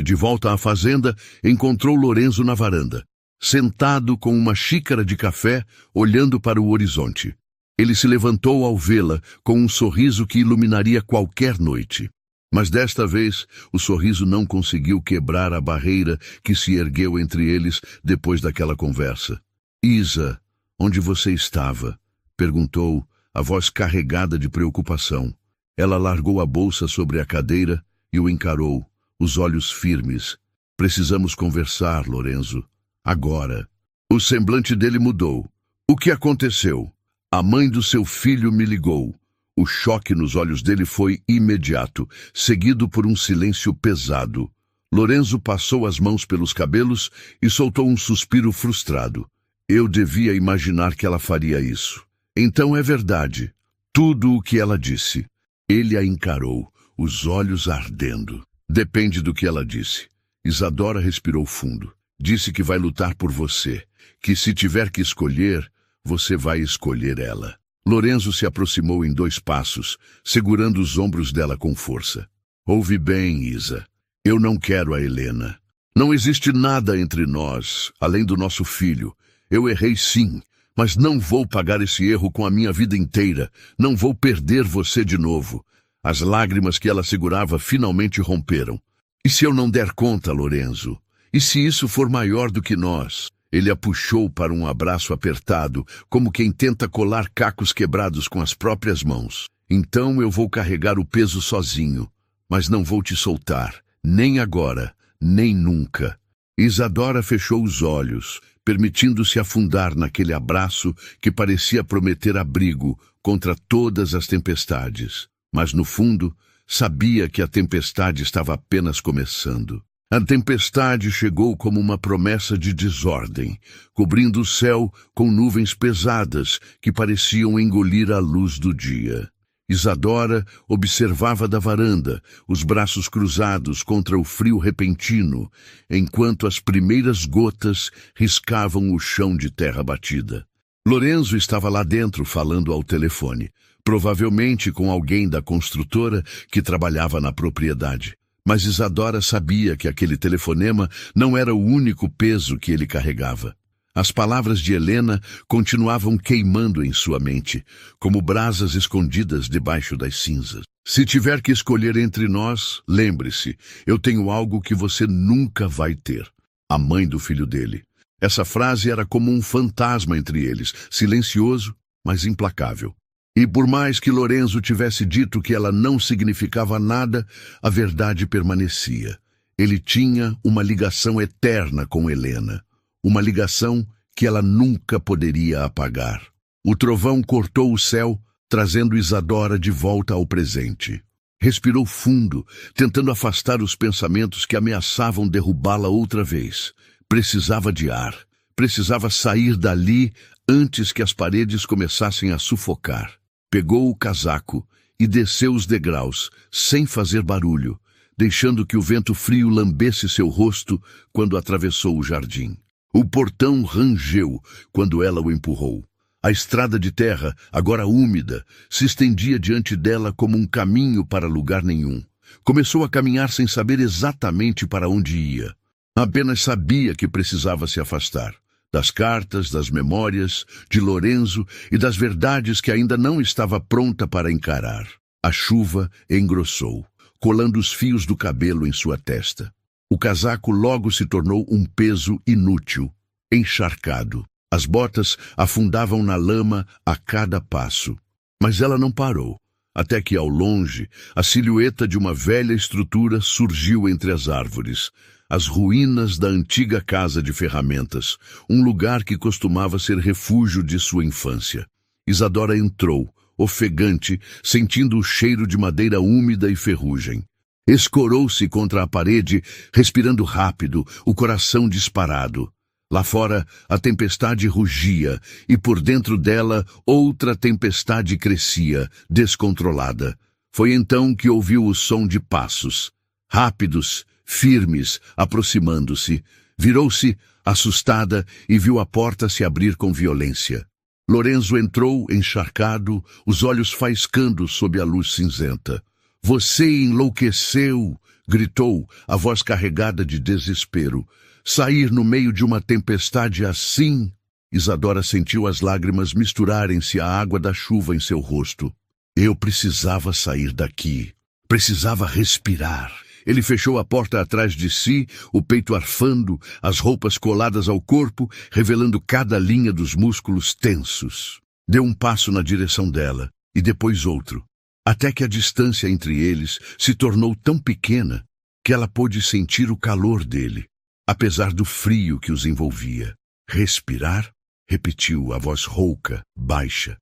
S1: de volta à fazenda, encontrou Lorenzo na varanda, sentado com uma xícara de café, olhando para o horizonte. Ele se levantou ao vê-la, com um sorriso que iluminaria qualquer noite. Mas desta vez, o sorriso não conseguiu quebrar a barreira que se ergueu entre eles depois daquela conversa. "Isa, onde você estava?" perguntou, a voz carregada de preocupação. Ela largou a bolsa sobre a cadeira e o encarou, os olhos firmes. "Precisamos conversar, Lorenzo. Agora." O semblante dele mudou. "O que aconteceu?" "A mãe do seu filho me ligou." O choque nos olhos dele foi imediato, seguido por um silêncio pesado. Lorenzo passou as mãos pelos cabelos e soltou um suspiro frustrado. "Eu devia imaginar que ela faria isso." "Então é verdade. Tudo o que ela disse." Ele a encarou, os olhos ardendo. "Depende do que ela disse." Isadora respirou fundo. "Disse que vai lutar por você, que se tiver que escolher, você vai escolher ela." Lorenzo se aproximou em 2 passos, segurando os ombros dela com força. "Ouve bem, Isa. Eu não quero a Helena. Não existe nada entre nós, além do nosso filho. Eu errei sim, mas não vou pagar esse erro com a minha vida inteira. Não vou perder você de novo." As lágrimas que ela segurava finalmente romperam. "E se eu não der conta, Lorenzo? E se isso for maior do que nós?" Ele a puxou para um abraço apertado, como quem tenta colar cacos quebrados com as próprias mãos. "Então eu vou carregar o peso sozinho, mas não vou te soltar, nem agora, nem nunca." Isadora fechou os olhos, permitindo-se afundar naquele abraço que parecia prometer abrigo contra todas as tempestades. Mas no fundo, sabia que a tempestade estava apenas começando. A tempestade chegou como uma promessa de desordem, cobrindo o céu com nuvens pesadas que pareciam engolir a luz do dia. Isadora observava da varanda, os braços cruzados contra o frio repentino, enquanto as primeiras gotas riscavam o chão de terra batida. Lorenzo estava lá dentro falando ao telefone, provavelmente com alguém da construtora que trabalhava na propriedade. Mas Isadora sabia que aquele telefonema não era o único peso que ele carregava. As palavras de Helena continuavam queimando em sua mente, como brasas escondidas debaixo das cinzas. "Se tiver que escolher entre nós, lembre-se, eu tenho algo que você nunca vai ter: a mãe do filho dele." Essa frase era como um fantasma entre eles, silencioso, mas implacável. E por mais que Lorenzo tivesse dito que ela não significava nada, a verdade permanecia. Ele tinha uma ligação eterna com Helena, uma ligação que ela nunca poderia apagar. O trovão cortou o céu, trazendo Isadora de volta ao presente. Respirou fundo, tentando afastar os pensamentos que ameaçavam derrubá-la outra vez. Precisava de ar, precisava sair dali antes que as paredes começassem a sufocar. Pegou o casaco e desceu os degraus, sem fazer barulho, deixando que o vento frio lambesse seu rosto quando atravessou o jardim. O portão rangeu quando ela o empurrou. A estrada de terra, agora úmida, se estendia diante dela como um caminho para lugar nenhum. Começou a caminhar sem saber exatamente para onde ia. Apenas sabia que precisava se afastar. Das cartas, das memórias, de Lorenzo e das verdades que ainda não estava pronta para encarar. A chuva engrossou, colando os fios do cabelo em sua testa. O casaco logo se tornou um peso inútil, encharcado. As botas afundavam na lama a cada passo. Mas ela não parou, até que, ao longe, a silhueta de uma velha estrutura surgiu entre as árvores. As ruínas da antiga casa de ferramentas, um lugar que costumava ser refúgio de sua infância. Isadora entrou, ofegante, sentindo o cheiro de madeira úmida e ferrugem. Escorou-se contra a parede, respirando rápido, o coração disparado. Lá fora, a tempestade rugia, e por dentro dela, outra tempestade crescia, descontrolada. Foi então que ouviu o som de passos, rápidos, firmes, aproximando-se. Virou-se, assustada, e viu a porta se abrir com violência. Lorenzo entrou, encharcado, os olhos faiscando sob a luz cinzenta. "Você enlouqueceu!" gritou, a voz carregada de desespero. "Sair no meio de uma tempestade assim?" Isadora sentiu as lágrimas misturarem-se à água da chuva em seu rosto. "Eu precisava sair daqui. Precisava respirar." Ele fechou a porta atrás de si, o peito arfando, as roupas coladas ao corpo, revelando cada linha dos músculos tensos. Deu um passo na direção dela, e depois outro, até que a distância entre eles se tornou tão pequena que ela pôde sentir o calor dele, apesar do frio que os envolvia. "Respirar?" repetiu, a voz rouca, baixa.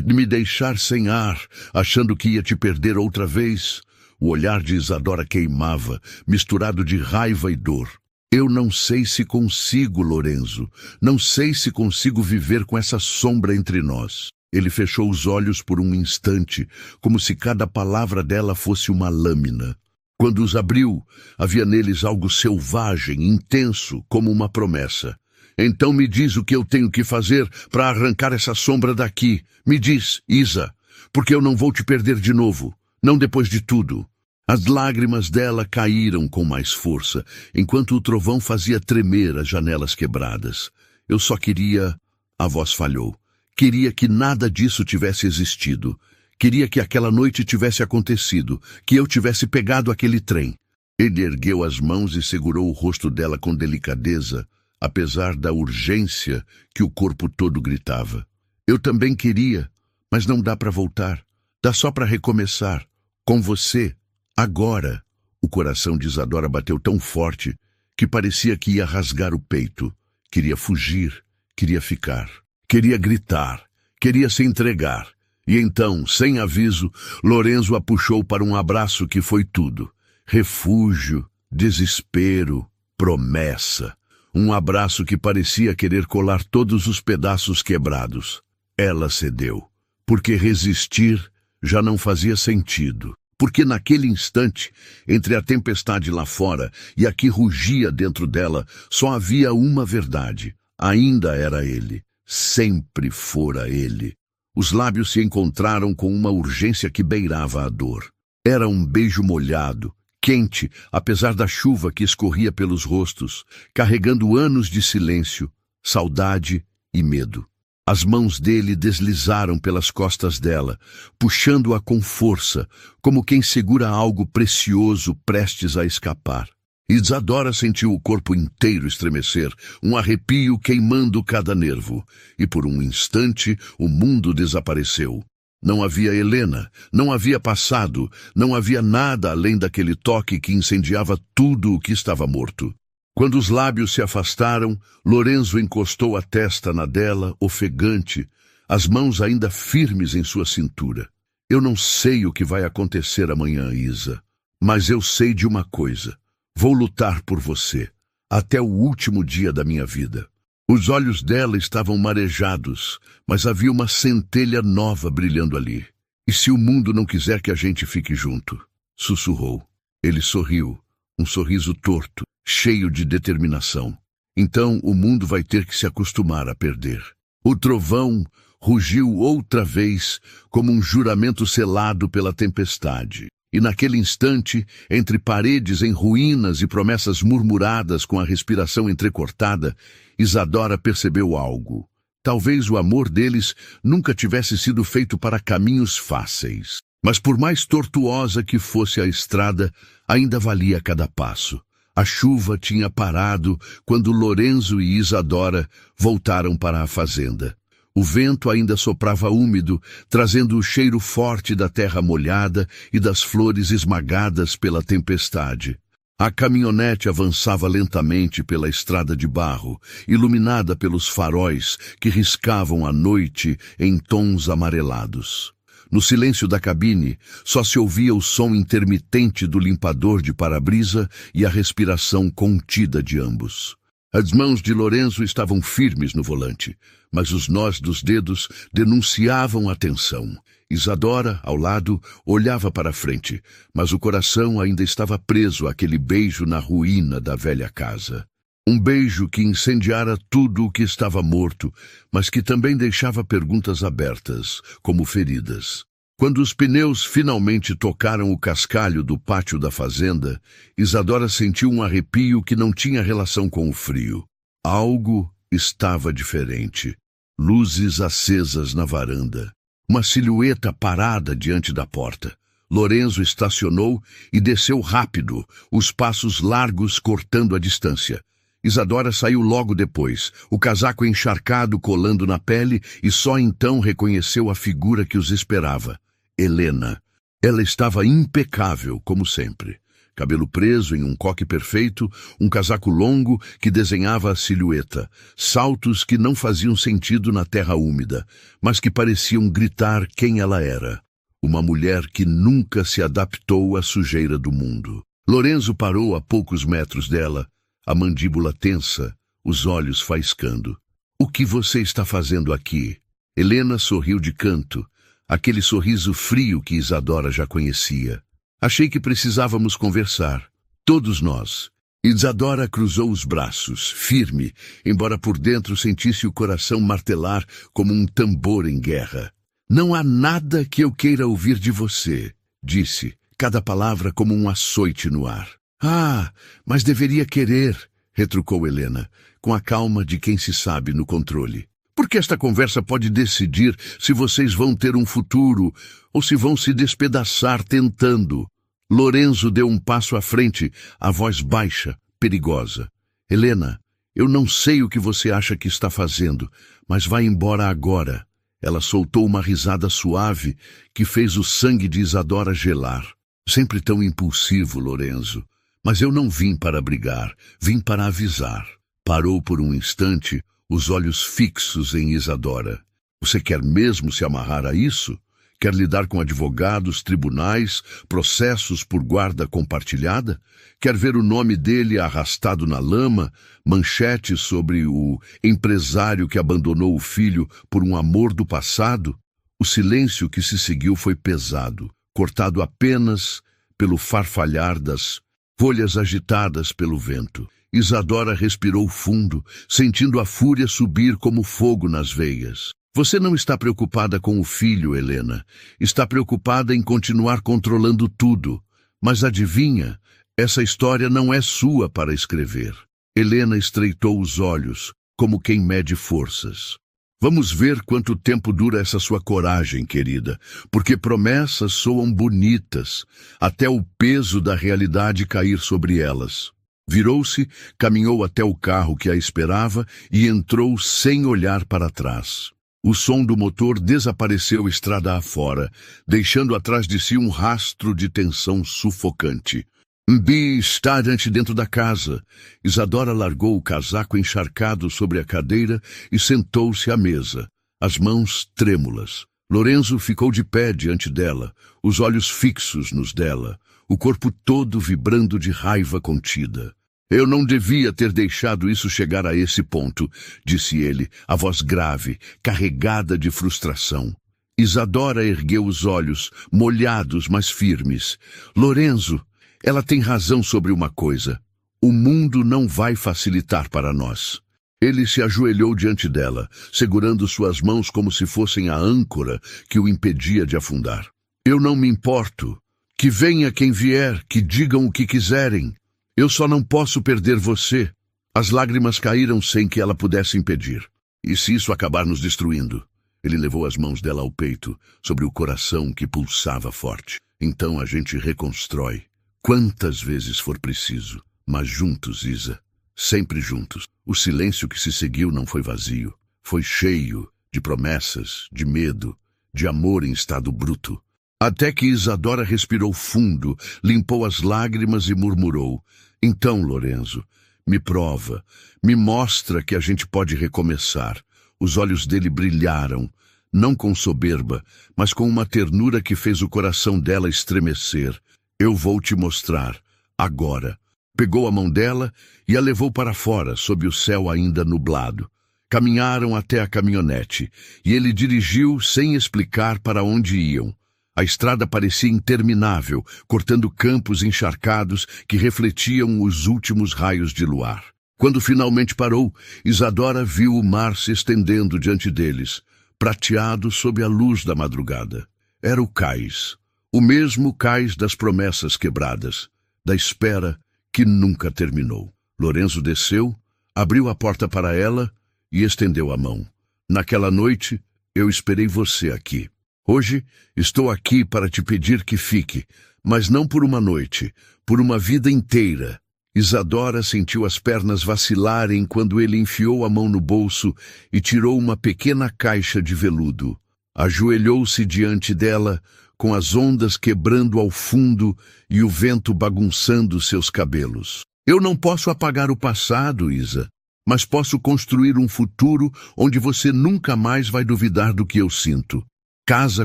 S1: "Me deixar sem ar, achando que ia te perder outra vez." O olhar de Isadora queimava, misturado de raiva e dor. "Eu não sei se consigo, Lorenzo. Não sei se consigo viver com essa sombra entre nós." Ele fechou os olhos por um instante, como se cada palavra dela fosse uma lâmina. Quando os abriu, havia neles algo selvagem, intenso, como uma promessa. "Então me diz o que eu tenho que fazer para arrancar essa sombra daqui. Me diz, Isa, porque eu não vou te perder de novo. Não depois de tudo." As lágrimas dela caíram com mais força, enquanto o trovão fazia tremer as janelas quebradas. "Eu só queria..." A voz falhou. "Queria que nada disso tivesse existido. Queria que aquela noite tivesse acontecido, que eu tivesse pegado aquele trem." Ele ergueu as mãos e segurou o rosto dela com delicadeza, apesar da urgência que o corpo todo gritava. "Eu também queria, mas não dá para voltar. Dá só para recomeçar. Com você. Agora." O coração de Isadora bateu tão forte que parecia que ia rasgar o peito. Queria fugir, queria ficar, queria gritar, queria se entregar. E então, sem aviso, Lorenzo a puxou para um abraço que foi tudo. Refúgio, desespero, promessa. Um abraço que parecia querer colar todos os pedaços quebrados. Ela cedeu, porque resistir já não fazia sentido. Porque naquele instante, entre a tempestade lá fora e a que rugia dentro dela, só havia uma verdade. Ainda era ele. Sempre fora ele. Os lábios se encontraram com uma urgência que beirava a dor. Era um beijo molhado, quente, apesar da chuva que escorria pelos rostos, carregando anos de silêncio, saudade e medo. As mãos dele deslizaram pelas costas dela, puxando-a com força, como quem segura algo precioso prestes a escapar. Isadora sentiu o corpo inteiro estremecer, um arrepio queimando cada nervo, e por um instante o mundo desapareceu. Não havia Helena, não havia passado, não havia nada além daquele toque que incendiava tudo o que estava morto. Quando os lábios se afastaram, Lorenzo encostou a testa na dela, ofegante, as mãos ainda firmes em sua cintura. "Eu não sei o que vai acontecer amanhã, Isa, mas eu sei de uma coisa. Vou lutar por você, até o último dia da minha vida." Os olhos dela estavam marejados, mas havia uma centelha nova brilhando ali. "E se o mundo não quiser que a gente fique junto?" sussurrou. Ele sorriu, um sorriso torto, cheio de determinação. "Então o mundo vai ter que se acostumar a perder." O trovão rugiu outra vez como um juramento selado pela tempestade. E naquele instante, entre paredes em ruínas e promessas murmuradas com a respiração entrecortada, Isadora percebeu algo. Talvez o amor deles nunca tivesse sido feito para caminhos fáceis. Mas por mais tortuosa que fosse a estrada, ainda valia cada passo. A chuva tinha parado quando Lorenzo e Isadora voltaram para a fazenda. O vento ainda soprava úmido, trazendo o cheiro forte da terra molhada e das flores esmagadas pela tempestade. A caminhonete avançava lentamente pela estrada de barro, iluminada pelos faróis que riscavam a noite em tons amarelados. No silêncio da cabine, só se ouvia o som intermitente do limpador de para-brisa e a respiração contida de ambos. As mãos de Lorenzo estavam firmes no volante, mas os nós dos dedos denunciavam a tensão. Isadora, ao lado, olhava para a frente, mas o coração ainda estava preso àquele beijo na ruína da velha casa. Um beijo que incendiara tudo o que estava morto, mas que também deixava perguntas abertas, como feridas. Quando os pneus finalmente tocaram o cascalho do pátio da fazenda, Isadora sentiu um arrepio que não tinha relação com o frio. Algo estava diferente. Luzes acesas na varanda. Uma silhueta parada diante da porta. Lorenzo estacionou e desceu rápido, os passos largos cortando a distância. Isadora saiu logo depois, o casaco encharcado colando na pele, e só então reconheceu a figura que os esperava. Helena. Ela estava impecável, como sempre. Cabelo preso em um coque perfeito, um casaco longo que desenhava a silhueta, saltos que não faziam sentido na terra úmida, mas que pareciam gritar quem ela era. Uma mulher que nunca se adaptou à sujeira do mundo. Lorenzo parou a poucos metros dela, a mandíbula tensa, os olhos faiscando. "O que você está fazendo aqui?" Helena sorriu de canto, aquele sorriso frio que Isadora já conhecia. "Achei que precisávamos conversar. Todos nós." Isadora cruzou os braços, firme, embora por dentro sentisse o coração martelar como um tambor em guerra. "Não há nada que eu queira ouvir de você", disse, cada palavra como um açoite no ar. "Ah, mas deveria querer", retrucou Helena, com a calma de quem se sabe no controle. "Porque esta conversa pode decidir se vocês vão ter um futuro ou se vão se despedaçar tentando." Lorenzo deu um passo à frente, a voz baixa, perigosa. "Helena, eu não sei o que você acha que está fazendo, mas vai embora agora." Ela soltou uma risada suave que fez o sangue de Isadora gelar. "Sempre tão impulsivo, Lorenzo. Mas eu não vim para brigar, vim para avisar." Parou por um instante, os olhos fixos em Isadora. "Você quer mesmo se amarrar a isso? Quer lidar com advogados, tribunais, processos por guarda compartilhada? Quer ver o nome dele arrastado na lama, manchetes sobre o empresário que abandonou o filho por um amor do passado?" O silêncio que se seguiu foi pesado, cortado apenas pelo farfalhar das folhas agitadas pelo vento. Isadora respirou fundo, sentindo a fúria subir como fogo nas veias. "Você não está preocupada com o filho, Helena. Está preocupada em continuar controlando tudo. Mas adivinha, essa história não é sua para escrever." Helena estreitou os olhos, como quem mede forças. "Vamos ver quanto tempo dura essa sua coragem, querida, porque promessas soam bonitas, até o peso da realidade cair sobre elas." Virou-se, caminhou até o carro que a esperava e entrou sem olhar para trás. O som do motor desapareceu estrada afora, deixando atrás de si um rastro de tensão sufocante. Mbi está dentro da casa. Isadora largou o casaco encharcado sobre a cadeira e sentou-se à mesa, as mãos trêmulas. Lorenzo ficou de pé diante dela, os olhos fixos nos dela, o corpo todo vibrando de raiva contida. "Eu não devia ter deixado isso chegar a esse ponto", disse ele, a voz grave, carregada de frustração. Isadora ergueu os olhos, molhados, mas firmes. "Lorenzo, ela tem razão sobre uma coisa. O mundo não vai facilitar para nós." Ele se ajoelhou diante dela, segurando suas mãos como se fossem a âncora que o impedia de afundar. "Eu não me importo. Que venha quem vier, que digam o que quiserem. Eu só não posso perder você." As lágrimas caíram sem que ela pudesse impedir. "E se isso acabar nos destruindo?" Ele levou as mãos dela ao peito, sobre o coração que pulsava forte. "Então a gente reconstrói, quantas vezes for preciso. Mas juntos, Isa. Sempre juntos." O silêncio que se seguiu não foi vazio. Foi cheio de promessas, de medo, de amor em estado bruto. Até que Isadora respirou fundo, limpou as lágrimas e murmurou: "Então, Lorenzo, me prova, me mostra que a gente pode recomeçar." Os olhos dele brilharam, não com soberba, mas com uma ternura que fez o coração dela estremecer. "Eu vou te mostrar, agora." Pegou a mão dela e a levou para fora, sob o céu ainda nublado. Caminharam até a caminhonete, e ele dirigiu sem explicar para onde iam. A estrada parecia interminável, cortando campos encharcados que refletiam os últimos raios de luar. Quando finalmente parou, Isadora viu o mar se estendendo diante deles, prateado sob a luz da madrugada. Era o cais, o mesmo cais das promessas quebradas, da espera que nunca terminou. Lorenzo desceu, abriu a porta para ela e estendeu a mão. Naquela noite, eu esperei você aqui. Hoje, estou aqui para te pedir que fique, mas não por uma noite, por uma vida inteira. Isadora sentiu as pernas vacilarem quando ele enfiou a mão no bolso e tirou uma pequena caixa de veludo. Ajoelhou-se diante dela, com as ondas quebrando ao fundo e o vento bagunçando seus cabelos. Eu não posso apagar o passado, Isa, mas posso construir um futuro onde você nunca mais vai duvidar do que eu sinto. Casa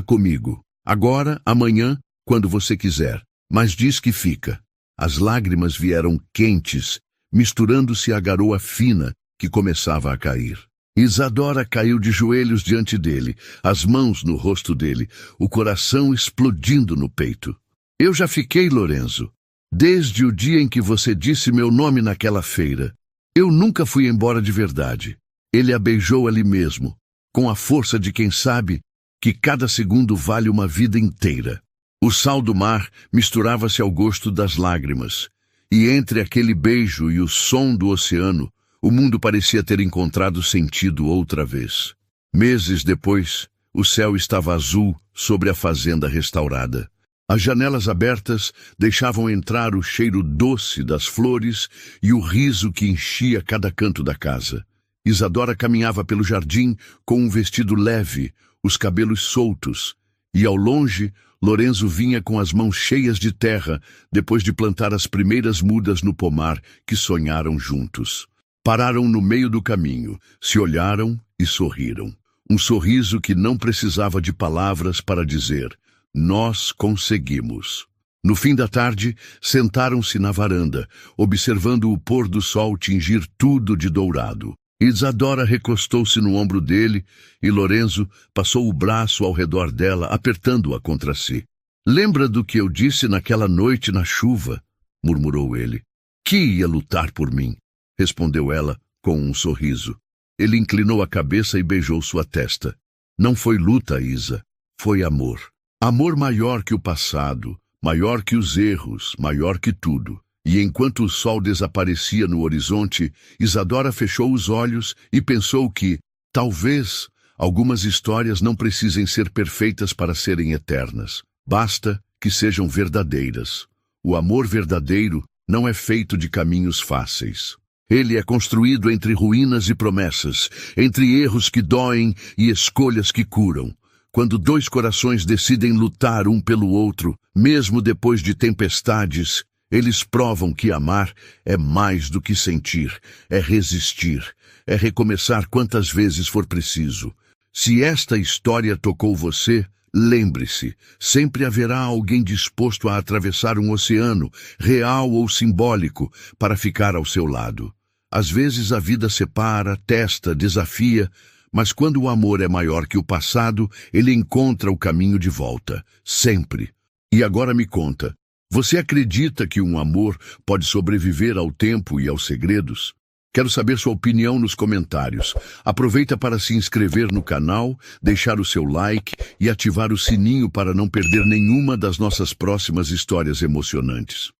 S1: comigo. Agora, amanhã, quando você quiser. Mas diz que fica. As lágrimas vieram quentes, misturando-se à garoa fina que começava a cair. Isadora caiu de joelhos diante dele, as mãos no rosto dele, o coração explodindo no peito. Eu já fiquei, Lorenzo. Desde o dia em que você disse meu nome naquela feira. Eu nunca fui embora de verdade. Ele a beijou ali mesmo, com a força de quem sabe que cada segundo vale uma vida inteira. O sal do mar misturava-se ao gosto das lágrimas, e entre aquele beijo e o som do oceano, o mundo parecia ter encontrado sentido outra vez. Meses depois, o céu estava azul sobre a fazenda restaurada. As janelas abertas deixavam entrar o cheiro doce das flores e o riso que enchia cada canto da casa. Isadora caminhava pelo jardim com um vestido leve, os cabelos soltos, e ao longe, Lorenzo vinha com as mãos cheias de terra, depois de plantar as primeiras mudas no pomar que sonharam juntos. Pararam no meio do caminho, se olharam e sorriram. Um sorriso que não precisava de palavras para dizer: nós conseguimos. No fim da tarde, sentaram-se na varanda, observando o pôr do sol tingir tudo de dourado. Isadora recostou-se no ombro dele e Lorenzo passou o braço ao redor dela, apertando-a contra si. Lembra do que eu disse naquela noite na chuva? Murmurou ele. Que ia lutar por mim? Respondeu ela com um sorriso. Ele inclinou a cabeça e beijou sua testa. Não foi luta, Isa. Foi amor. Amor maior que o passado, maior que os erros, maior que tudo. E enquanto o sol desaparecia no horizonte, Isadora fechou os olhos e pensou que, talvez, algumas histórias não precisem ser perfeitas para serem eternas. Basta que sejam verdadeiras. O amor verdadeiro não é feito de caminhos fáceis. Ele é construído entre ruínas e promessas, entre erros que doem e escolhas que curam. Quando dois corações decidem lutar um pelo outro, mesmo depois de tempestades, eles provam que amar é mais do que sentir, é resistir, é recomeçar quantas vezes for preciso. Se esta história tocou você, lembre-se, sempre haverá alguém disposto a atravessar um oceano, real ou simbólico, para ficar ao seu lado. Às vezes a vida separa, testa, desafia, mas quando o amor é maior que o passado, ele encontra o caminho de volta, sempre. E agora me conta, você acredita que um amor pode sobreviver ao tempo e aos segredos? Quero saber sua opinião nos comentários. Aproveita para se inscrever no canal, deixar o seu like e ativar o sininho para não perder nenhuma das nossas próximas histórias emocionantes.